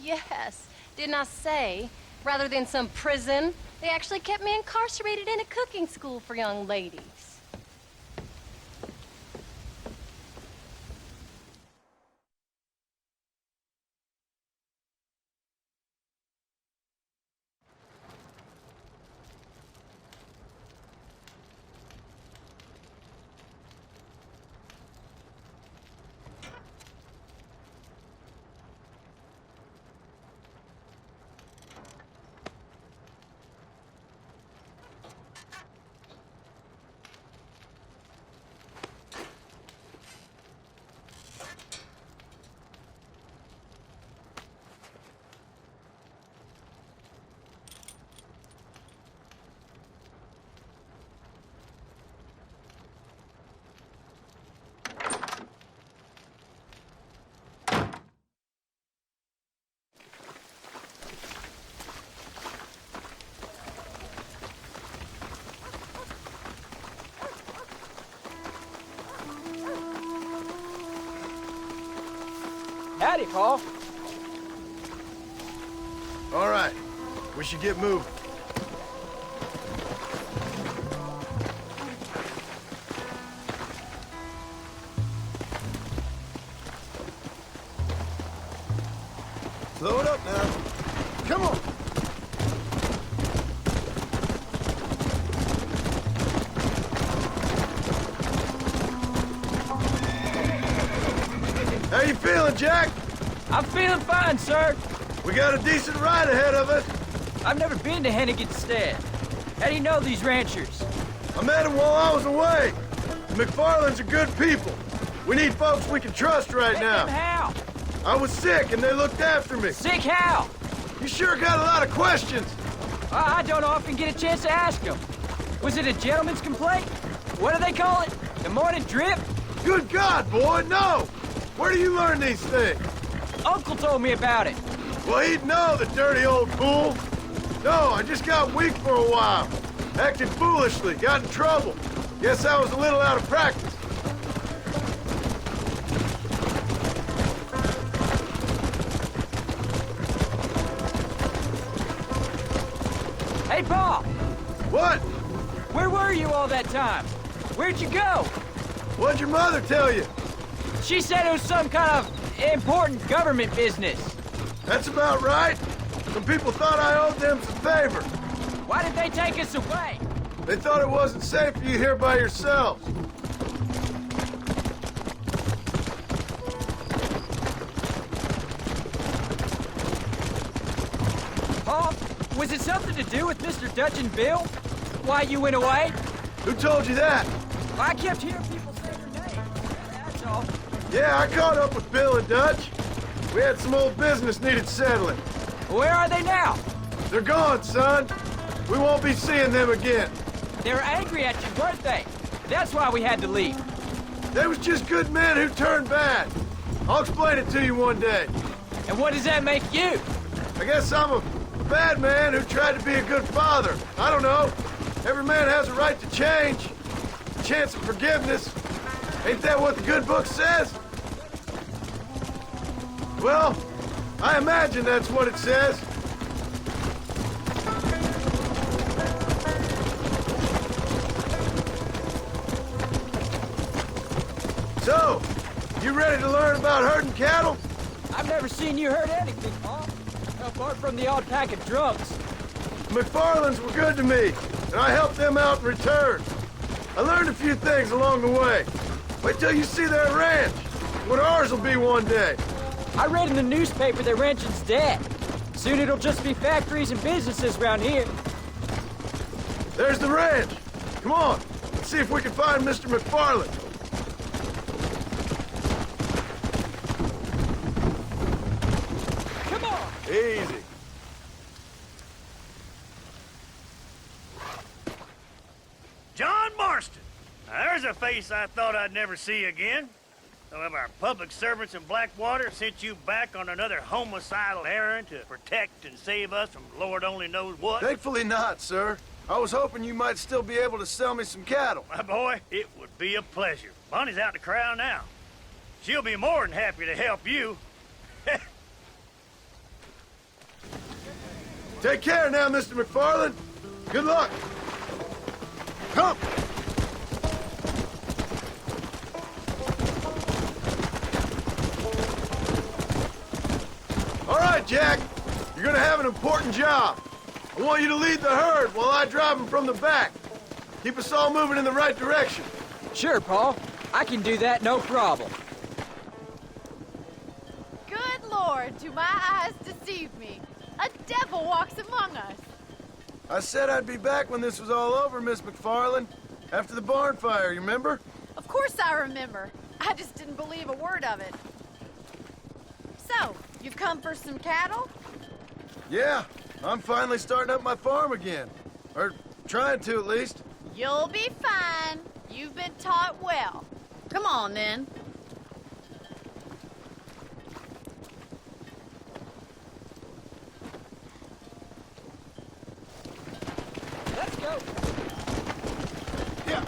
[SPEAKER 4] Yes. Didn't I say, rather than some prison, they actually kept me incarcerated in a cooking school for young ladies.
[SPEAKER 14] Howdy, Paul.
[SPEAKER 10] All right, we should get moving. Slow it up now. Come on. How you feeling, Jack?
[SPEAKER 14] I'm feeling fine, sir.
[SPEAKER 10] We got a decent ride ahead of us.
[SPEAKER 14] I've never been to Hennigan's stead. How do you know these ranchers?
[SPEAKER 10] I met them while I was away. The McFarlands are good people. We need folks we can trust right now.
[SPEAKER 14] How?
[SPEAKER 10] I was sick and they looked after me.
[SPEAKER 14] Sick how?
[SPEAKER 10] You sure got a lot of questions.
[SPEAKER 14] I don't often get a chance to ask them. Was it a gentleman's complaint? What do they call it? The morning drip?
[SPEAKER 10] Good God, boy, no! Where do you learn these things?
[SPEAKER 14] Uncle told me about it.
[SPEAKER 10] Well, he'd know, the dirty old fool. No, I just got weak for a while. Acted foolishly, got in trouble. Guess I was a little out of practice.
[SPEAKER 14] Hey, Paul!
[SPEAKER 10] What?
[SPEAKER 14] Where were you all that time? Where'd you go?
[SPEAKER 10] What'd your mother tell you?
[SPEAKER 14] She said it was some kind of important government business.
[SPEAKER 10] That's about right. Some people thought I owed them some favor.
[SPEAKER 14] Why did they take us away?
[SPEAKER 10] They thought it wasn't safe for you here by yourselves.
[SPEAKER 14] Paul, was it something to do with Mr. Dutch and Bill? Why you went away?
[SPEAKER 10] Who told you that?
[SPEAKER 14] Well, I kept hearing people say your name. That's all.
[SPEAKER 10] Yeah, I caught up with Bill and Dutch. We had some old business needed settling.
[SPEAKER 14] Where are they now?
[SPEAKER 10] They're gone, son. We won't be seeing them again.
[SPEAKER 14] They were angry at you, weren't they? That's why we had to leave.
[SPEAKER 10] They was just good men who turned bad. I'll explain it to you one day.
[SPEAKER 14] And what does that make you?
[SPEAKER 10] I guess I'm a bad man who tried to be a good father. I don't know. Every man has a right to change. A chance of forgiveness. Ain't that what the good book says? Well, I imagine that's what it says. So, you ready to learn about herding cattle?
[SPEAKER 14] I've never seen you hurt anything, Paul. Apart from the odd pack of drugs.
[SPEAKER 10] The McFarlands were good to me, and I helped them out in return. I learned a few things along the way. Wait till you see their ranch. What ours will be one day.
[SPEAKER 14] I read in the newspaper their ranching's dead. Soon it'll just be factories and businesses around here.
[SPEAKER 10] There's the ranch. Come on, let's see if we can find Mr. McFarland.
[SPEAKER 14] Come on!
[SPEAKER 10] Easy.
[SPEAKER 3] John Marston. Now, there's a face I thought I'd never see again. Some of our public servants in Blackwater sent you back on another homicidal errand to protect and save us from Lord only knows what.
[SPEAKER 10] Thankfully not, sir. I was hoping you might still be able to sell me some cattle.
[SPEAKER 3] My boy, it would be a pleasure. Bonnie's out in the crowd now. She'll be more than happy to help you.
[SPEAKER 10] Take care now, Mr. McFarland. Good luck. Come. All right, Jack. You're gonna have an important job. I want you to lead the herd while I drive them from the back. Keep us all moving in the right direction.
[SPEAKER 14] Sure, Paul. I can do that, no problem.
[SPEAKER 15] Good Lord, do my eyes deceive me? A devil walks among us.
[SPEAKER 10] I said I'd be back when this was all over, Miss McFarland. After the barn fire, you remember?
[SPEAKER 15] Of course I remember. I just didn't believe a word of it. So, you've come for some cattle?
[SPEAKER 10] Yeah, I'm finally starting up my farm again. Or trying to, at least.
[SPEAKER 15] You'll be fine. You've been taught well. Come on, then.
[SPEAKER 14] Let's go.
[SPEAKER 10] Yeah.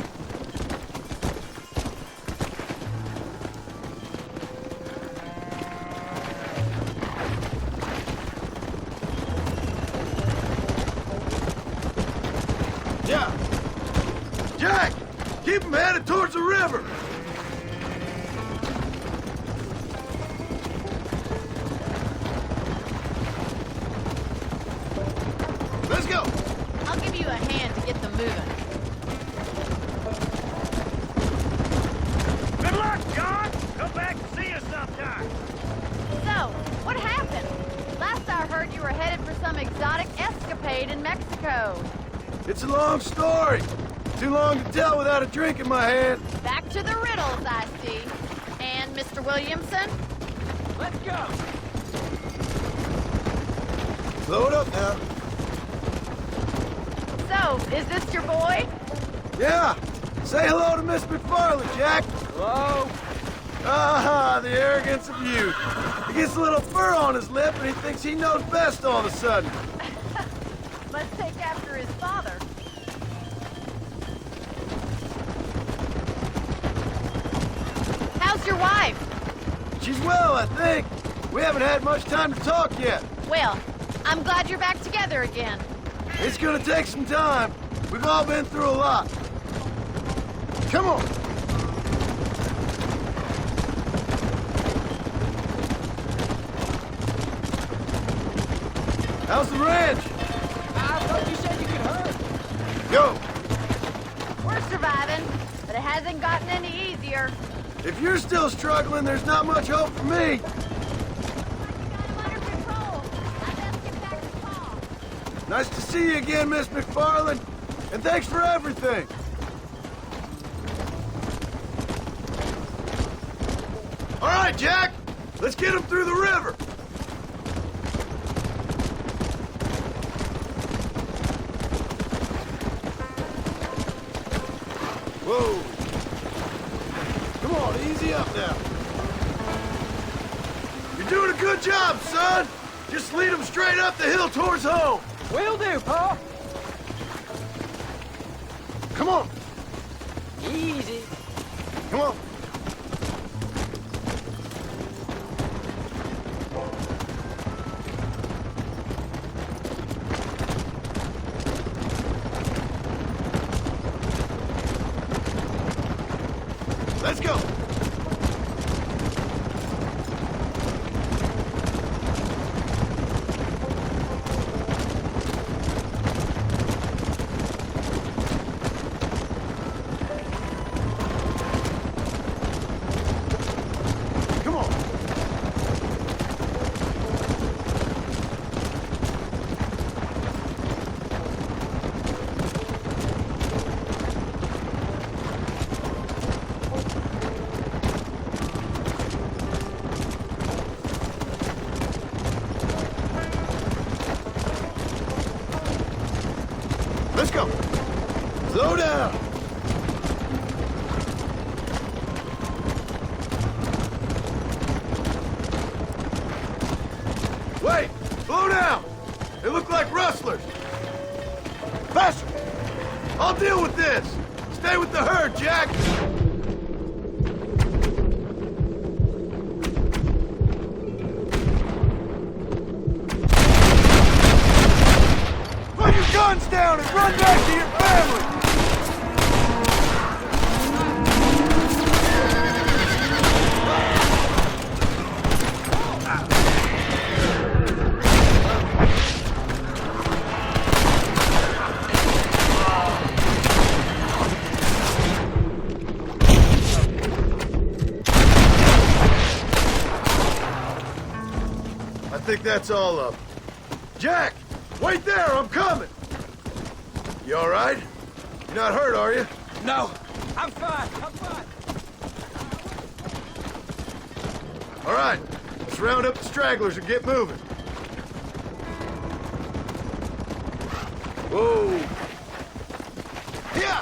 [SPEAKER 10] Yeah. Jack, keep them headed towards the river. Let's go.
[SPEAKER 15] I'll give you a hand to get them moving.
[SPEAKER 3] Good luck, John! Come back and see us sometime.
[SPEAKER 15] So, what happened? Last I heard you were headed for some exotic escapade in Mexico.
[SPEAKER 10] It's a long story. Too long to tell without a drink in my hand.
[SPEAKER 15] Back to the riddles, I see. And Mr. Williamson?
[SPEAKER 14] Let's go.
[SPEAKER 10] Slow it up now.
[SPEAKER 15] So, is this your boy?
[SPEAKER 10] Yeah. Say hello to Miss McFarland, Jack.
[SPEAKER 14] Hello.
[SPEAKER 10] Ah, the arrogance of youth. He gets a little fur on his lip and he thinks he knows best all of a sudden.
[SPEAKER 15] Must take after his father. How's your wife?
[SPEAKER 10] She's well, I think. We haven't had much time to talk yet.
[SPEAKER 15] Well, I'm glad you're back together again.
[SPEAKER 10] It's gonna take some time. We've all been through a lot. Come on. How's the ranch?
[SPEAKER 14] I thought you said you could hurt.
[SPEAKER 10] Go.
[SPEAKER 15] We're surviving, but it hasn't gotten any easier.
[SPEAKER 10] If you're still struggling, there's not much hope for me.
[SPEAKER 15] Under control. I best get back to Paul.
[SPEAKER 10] Nice to see you again, Miss McFarland. And thanks for everything. All right, Jack. Let's get him through the river. Whoa. Come on, easy up now. You're doing a good job, son. Just lead him straight up the hill towards home.
[SPEAKER 14] Will do, Pa.
[SPEAKER 10] Come on.
[SPEAKER 14] Easy.
[SPEAKER 10] Come on. Let's go. Come on. Let's go. Slow down. Wait! Slow down! They look like rustlers. Faster! I'll deal with this. Stay with the herd, Jack. Put your guns down and run back to your family! I think that's all of them. Jack! Wait there! I'm coming! You all right? You're not hurt, are you?
[SPEAKER 14] No, I'm fine. I'm fine.
[SPEAKER 10] All right. Let's round up the stragglers and get moving. Whoa! Yeah!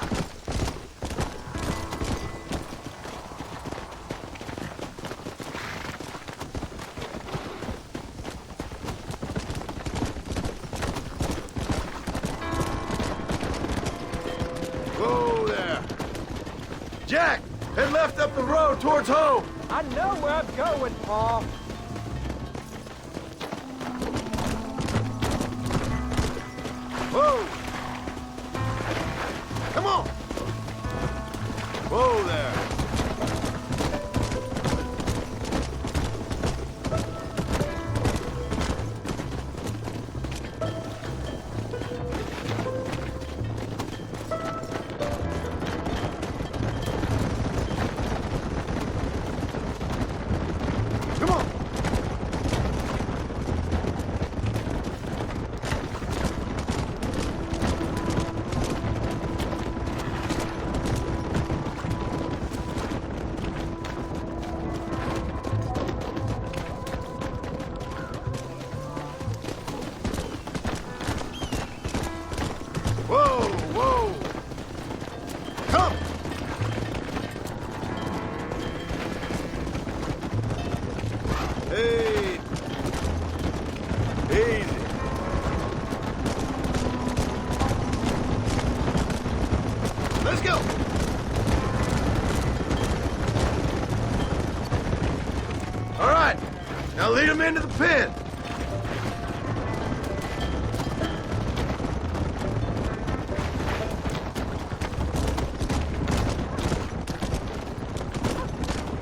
[SPEAKER 10] Whoa there! Jack! Head left up the road towards home!
[SPEAKER 14] I know where I'm going, Pa.
[SPEAKER 10] Whoa! Come on! Whoa there! Come on! Whoa, whoa! Come! Hey! Easy. Let's go! All right, now lead them into the pen.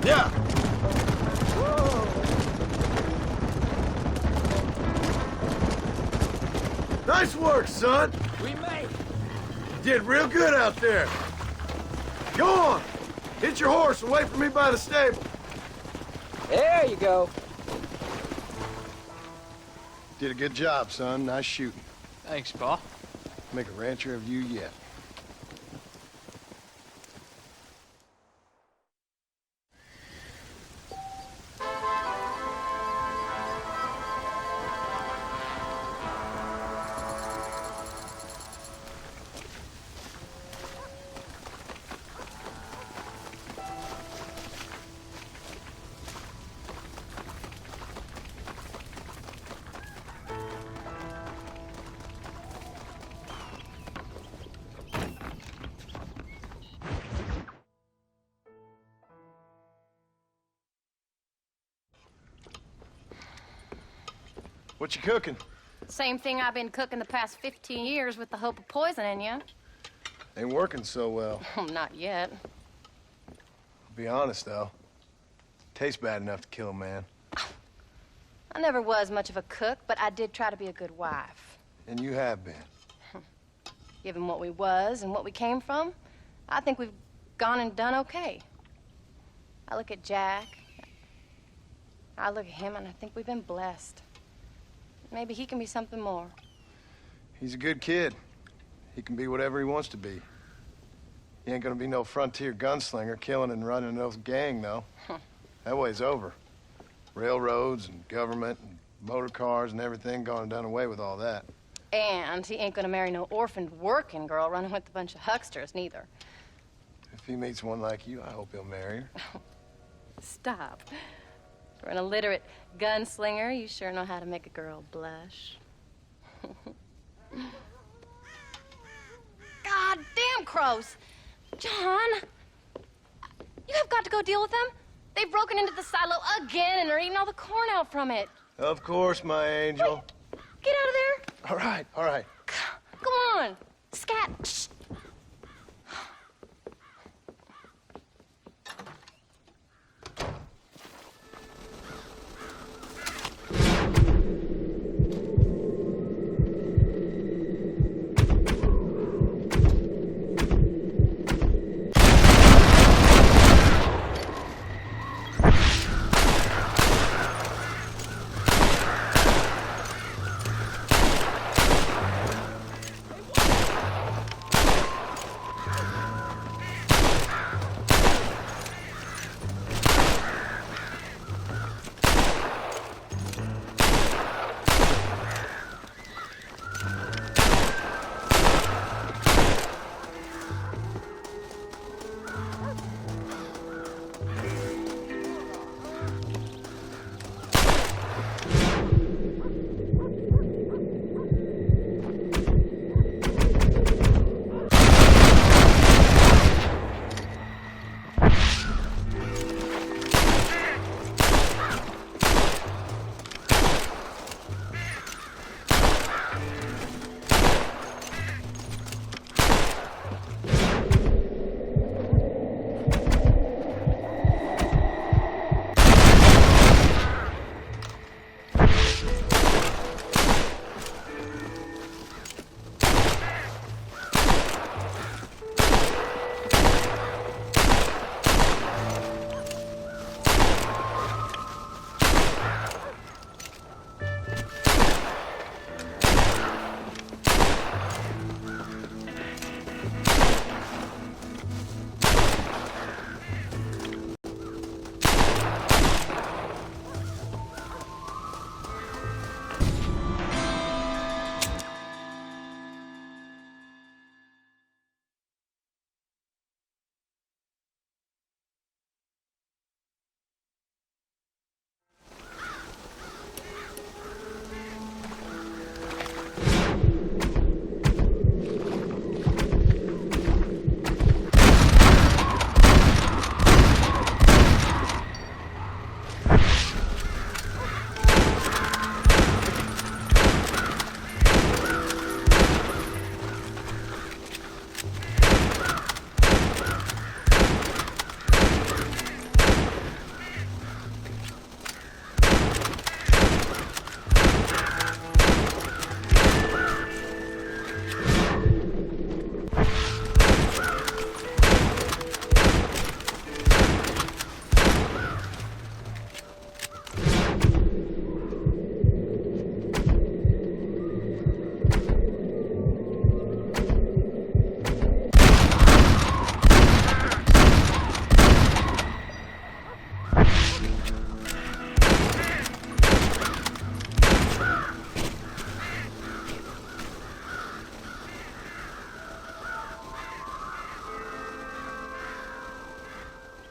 [SPEAKER 10] Yeah. Nice work, son.
[SPEAKER 14] We made it.
[SPEAKER 10] You did real good out there. Go on. Hit your horse and wait for me by the stable.
[SPEAKER 14] There you go.
[SPEAKER 10] Did a good job, son. Nice shooting.
[SPEAKER 6] Thanks, Pa.
[SPEAKER 10] Make a rancher of you yet. What you cooking?
[SPEAKER 4] Same thing I've been cooking the past 15 years with the hope of poisoning you.
[SPEAKER 10] Ain't working so well.
[SPEAKER 4] Not yet.
[SPEAKER 10] I'll be honest, though. Tastes bad enough to kill a man.
[SPEAKER 4] I never was much of a cook, but I did try to be a good wife.
[SPEAKER 10] And you have been.
[SPEAKER 4] Given what we was and what we came from, I think we've gone and done okay. I look at Jack, I look at him, and I think we've been blessed. Maybe he can be something more.
[SPEAKER 10] He's a good kid. He can be whatever he wants to be. He ain't gonna be no frontier gunslinger killing and running no gang, though. That way's over. Railroads and government and motor cars and everything gone and done away with all that.
[SPEAKER 4] And he ain't gonna marry no orphaned working girl running with a bunch of hucksters, neither.
[SPEAKER 10] If he meets one like you, I hope he'll marry her.
[SPEAKER 4] Stop. For an illiterate gunslinger, you sure know how to make a girl blush. God damn crows! John! You have got to go deal with them. They've broken into the silo again and are eating all the corn out from it.
[SPEAKER 10] Of course, my angel.
[SPEAKER 4] Wait, get out of there.
[SPEAKER 10] All right, all right.
[SPEAKER 4] Come on. Scat. Shh.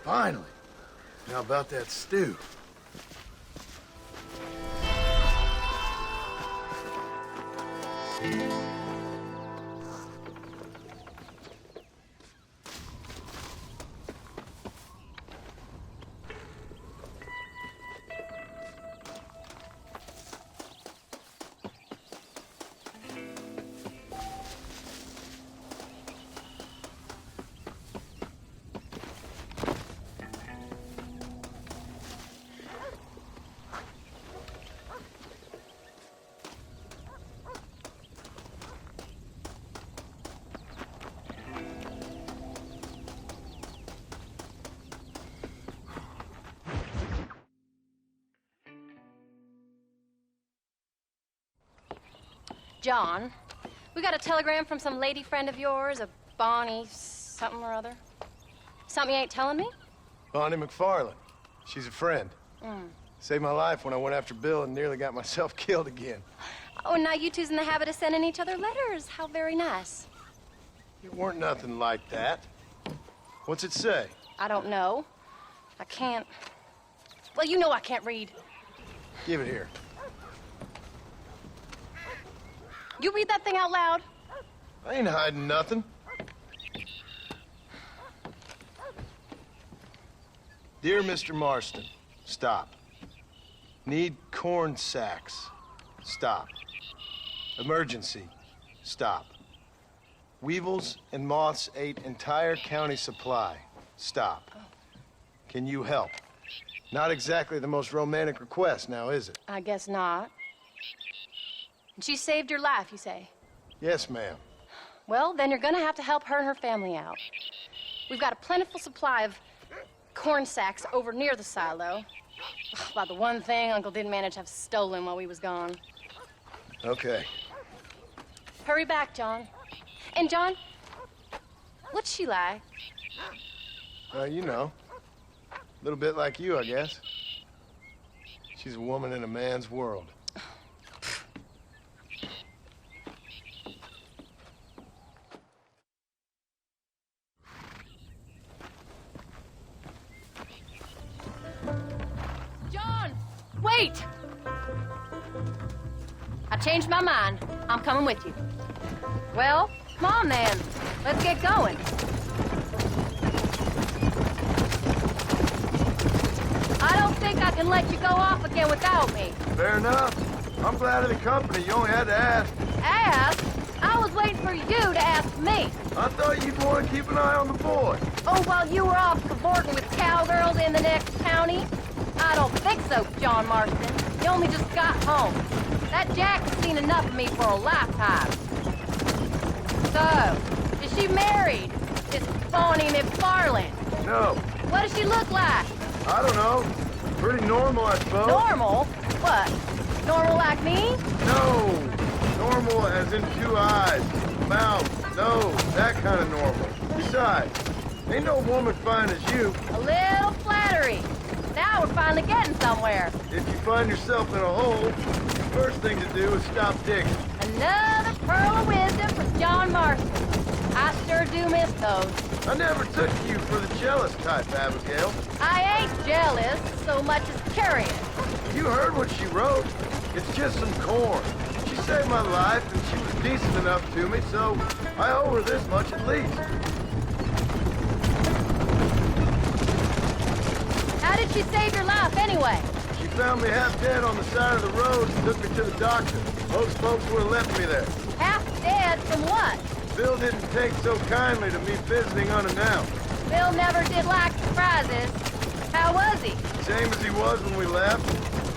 [SPEAKER 10] Finally. Now about that stew.
[SPEAKER 4] John. We got a telegram from some lady friend of yours, a Bonnie something or other. Something you ain't telling me?
[SPEAKER 10] Bonnie McFarland. She's a friend.
[SPEAKER 4] Mm.
[SPEAKER 10] Saved my life when I went after Bill and nearly got myself killed again.
[SPEAKER 4] Oh, and now you two's in the habit of sending each other letters. How very nice.
[SPEAKER 10] It weren't nothing like that. What's it say?
[SPEAKER 4] I don't know. I can't... Well, you know I can't read.
[SPEAKER 10] Give it here.
[SPEAKER 4] You read that thing out loud?
[SPEAKER 10] I ain't hiding nothing. Dear Mr. Marston, stop. Need corn sacks. Stop. Emergency. Stop. Weevils and moths ate entire county supply. Stop. Can you help? Not exactly the most romantic request, now is it?
[SPEAKER 4] I guess not. And she saved your life, you say?
[SPEAKER 10] Yes, ma'am.
[SPEAKER 4] Well, then you're gonna have to help her and her family out. We've got a plentiful supply of corn sacks over near the silo. About the one thing Uncle didn't manage to have stolen while we was gone.
[SPEAKER 10] Okay.
[SPEAKER 4] Hurry back, John. And John, what's she like?
[SPEAKER 10] You know. A little bit like you, I guess. She's a woman in a man's world.
[SPEAKER 4] John, wait! I changed my mind. I'm coming with you. Well, come on then. Let's get going. I don't think I can let you go off again without me.
[SPEAKER 10] Fair enough. I'm glad of the company. You only had to ask.
[SPEAKER 4] Ask? I was waiting for you to ask me.
[SPEAKER 10] I thought you'd want to keep an eye on the boy.
[SPEAKER 4] Oh, while you were off cavorting with cowgirls in the next county? I don't think so, John Marston. You only just got home. That Jack's seen enough of me for a lifetime. So, is she married? This Bonnie McFarland?
[SPEAKER 10] No.
[SPEAKER 4] What does she look like?
[SPEAKER 10] I don't know. Pretty normal, I suppose.
[SPEAKER 4] Normal? What? Normal like me?
[SPEAKER 10] No. Normal as in 2 eyes, mouth, nose, that kind of normal. Besides, ain't no woman fine as you.
[SPEAKER 4] A little flattery. Now we're finally getting somewhere.
[SPEAKER 10] If you find yourself in a hole, the first thing to do is stop digging.
[SPEAKER 4] Another pearl of wisdom from John Marston. I sure do miss those.
[SPEAKER 10] I never took you for the jealous type, Abigail.
[SPEAKER 4] I ain't jealous so much as curious.
[SPEAKER 10] You heard what she wrote. It's just some corn. She saved my life, and she was decent enough to me, so I owe her this much at least.
[SPEAKER 4] How did she save your life anyway?
[SPEAKER 10] She found me half dead on the side of the road and took me to the doctor. Most folks would have left me there.
[SPEAKER 4] Half dead from what?
[SPEAKER 10] Bill didn't take so kindly to me visiting unannounced.
[SPEAKER 4] Bill never did like surprises. How was he?
[SPEAKER 10] Same as he was when we left.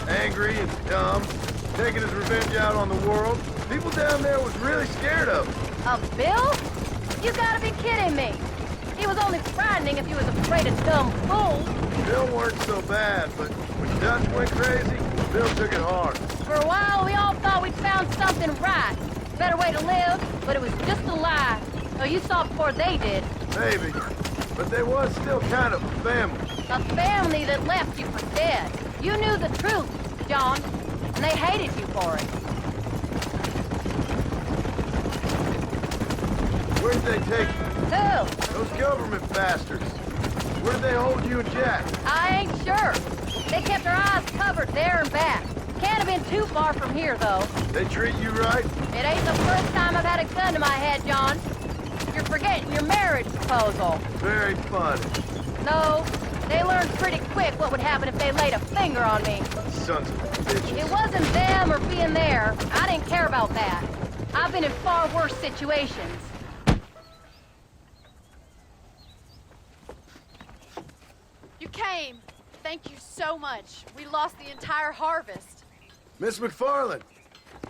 [SPEAKER 10] Angry and dumb. Taking his revenge out on the world. People down there was really scared of him.
[SPEAKER 4] Of Bill? You gotta be kidding me. He was only frightening if he was afraid of dumb fools.
[SPEAKER 10] Bill weren't so bad, but when Dutch went crazy, Bill took it hard.
[SPEAKER 4] For a while, we all thought we'd found something right. Better way to live, but it was just a lie. Oh, you saw it before they did.
[SPEAKER 10] Maybe. But they was still kind of a family.
[SPEAKER 4] A family that left you for dead. You knew the truth, John, and they hated you for it.
[SPEAKER 10] Where'd they take you?
[SPEAKER 4] Who?
[SPEAKER 10] Those government bastards. Where'd they hold you and Jack?
[SPEAKER 4] I ain't sure. They kept their eyes covered there and back. Can't have been too far from here, though.
[SPEAKER 10] They treat you right?
[SPEAKER 4] It ain't the first time I've had a gun to my head, John. You're forgetting your marriage proposal.
[SPEAKER 10] Very fun.
[SPEAKER 4] No, they learned pretty quick what would happen if they laid a finger on me.
[SPEAKER 10] Sons of bitches.
[SPEAKER 4] It wasn't them or being there. I didn't care about that. I've been in far worse situations.
[SPEAKER 15] You came. Thank you so much. We lost the entire harvest.
[SPEAKER 10] Miss McFarland,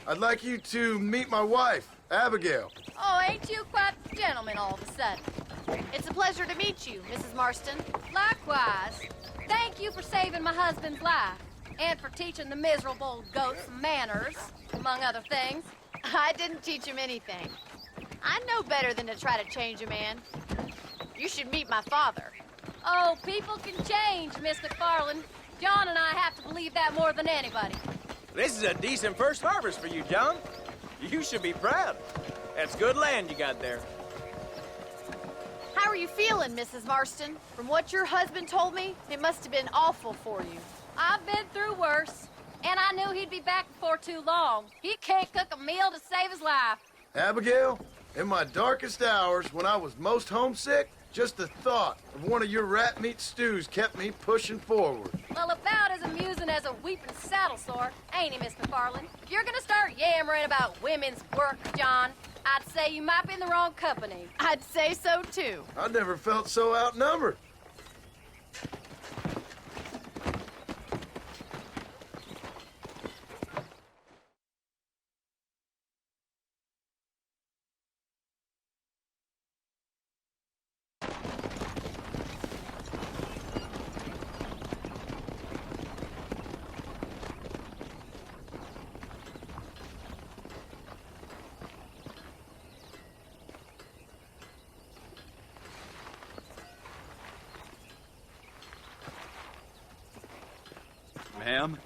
[SPEAKER 10] I'd like you to meet my wife, Abigail.
[SPEAKER 15] Oh, ain't you quite the gentleman all of a sudden? It's a pleasure to meet you, Mrs. Marston.
[SPEAKER 4] Likewise. Thank you for saving my husband's life. And for teaching the miserable goats manners, among other things.
[SPEAKER 15] I didn't teach him anything. I know better than to try to change a man. You should meet my father.
[SPEAKER 4] Oh, people can change, Miss McFarland. John and I have to believe that more than anybody.
[SPEAKER 16] This is a decent first harvest for you, John. You should be proud. That's good land you got there.
[SPEAKER 15] How are you feeling, Mrs. Marston? From what your husband told me, it must have been awful for you.
[SPEAKER 4] I've been through worse, and I knew he'd be back before too long. He can't cook a meal to save his life.
[SPEAKER 10] Abigail, in my darkest hours, when I was most homesick, just the thought of one of your rat meat stews kept me pushing forward.
[SPEAKER 4] Well, about as amusing as a weeping saddle sore, ain't he, Miss McFarland? If you're gonna start yammering about women's work, John, I'd say you might be in the wrong company.
[SPEAKER 15] I'd say so, too.
[SPEAKER 10] I never felt so outnumbered.
[SPEAKER 16] Ma'am?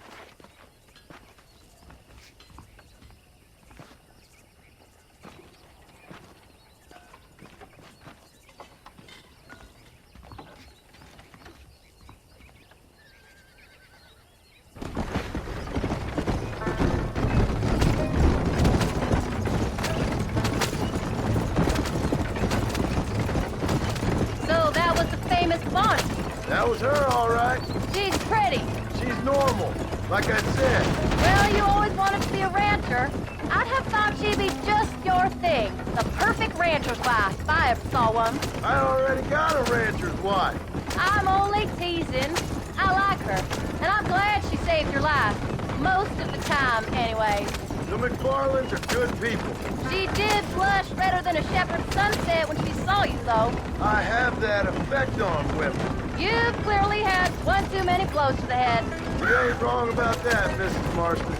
[SPEAKER 4] So that was the famous Bonnie.
[SPEAKER 10] That was her, all right.
[SPEAKER 4] She's pretty.
[SPEAKER 10] She's normal, like I said.
[SPEAKER 4] Well, you always wanted to be a rancher. I'd have thought she'd be just your thing. The perfect rancher's wife, if I ever saw one.
[SPEAKER 10] I already got a rancher's wife.
[SPEAKER 4] I'm only teasing. I like her, and I'm glad she saved your life. Most of the time, anyway.
[SPEAKER 10] The McFarlands are good people.
[SPEAKER 4] She did blush redder than a shepherd's sunset when she saw you, though.
[SPEAKER 10] I have that effect on women.
[SPEAKER 4] You've clearly had one too many blows to the head.
[SPEAKER 10] You ain't wrong about that, Mrs. Marston.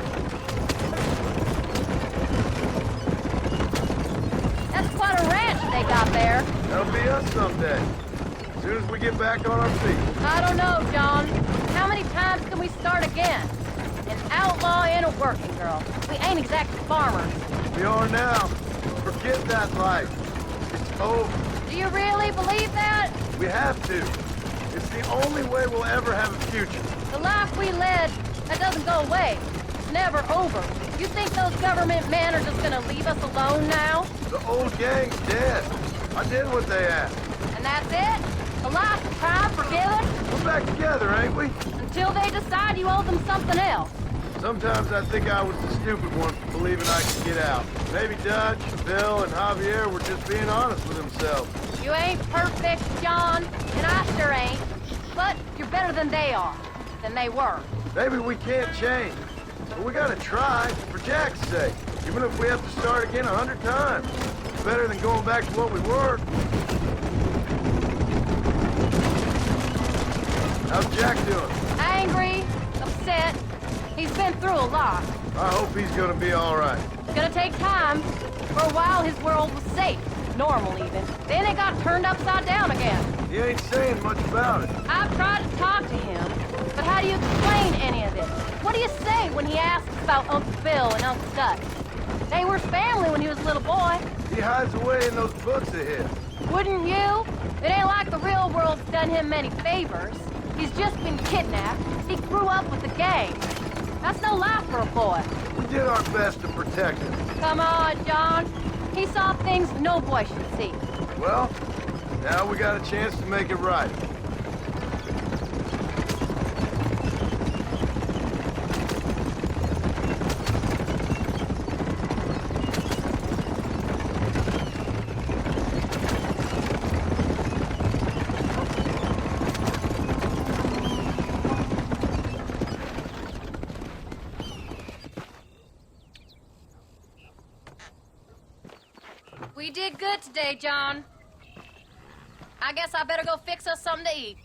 [SPEAKER 4] That's quite a ranch they got there.
[SPEAKER 10] That'll be us someday. As soon as we get back on our feet.
[SPEAKER 4] I don't know, John. How many times can we start again? An outlaw and a working girl. We ain't exactly farmers.
[SPEAKER 10] We are now. Forget that life. It's over.
[SPEAKER 4] Do you really believe that?
[SPEAKER 10] We have to. It's the only way we'll ever have a future.
[SPEAKER 4] The life we led, that doesn't go away. It's never over. You think those government men are just gonna leave us alone now?
[SPEAKER 10] The old gang's dead. I did what they asked.
[SPEAKER 4] And that's it? A life of crime forgiven?
[SPEAKER 10] We're back together, ain't we?
[SPEAKER 4] Until they decide you owe them something else.
[SPEAKER 10] Sometimes I think I was the stupid one for believing I could get out. Maybe Dutch, Bill, and Javier were just being honest with themselves.
[SPEAKER 4] You ain't perfect, John, and I sure ain't. But you're better than they are, than they were.
[SPEAKER 10] Maybe we can't change, but we gotta try, for Jack's sake. Even if we have to start again 100 times. It's better than going back to what we were. How's Jack doing?
[SPEAKER 4] Angry, upset. He's been through a lot.
[SPEAKER 10] I hope he's gonna be all right.
[SPEAKER 4] It's gonna take time. For a while, his world was safe. Normal, even. Then it got turned upside down again.
[SPEAKER 10] He ain't saying much about it.
[SPEAKER 4] I've tried to talk to him, but how do you explain any of this? What do you say when he asks about Uncle Bill and Uncle Dutch? They were family when he was a little boy.
[SPEAKER 10] He hides away in those books of his.
[SPEAKER 4] Wouldn't you? It ain't like the real world's done him many favors. He's just been kidnapped. He grew up with the gang. That's no life for a boy.
[SPEAKER 10] We did our best to protect him.
[SPEAKER 4] Come on, John. He saw things no boy should see.
[SPEAKER 10] Well, now we got a chance to make it right.
[SPEAKER 4] We did good today, John. I guess I better go fix us something to eat.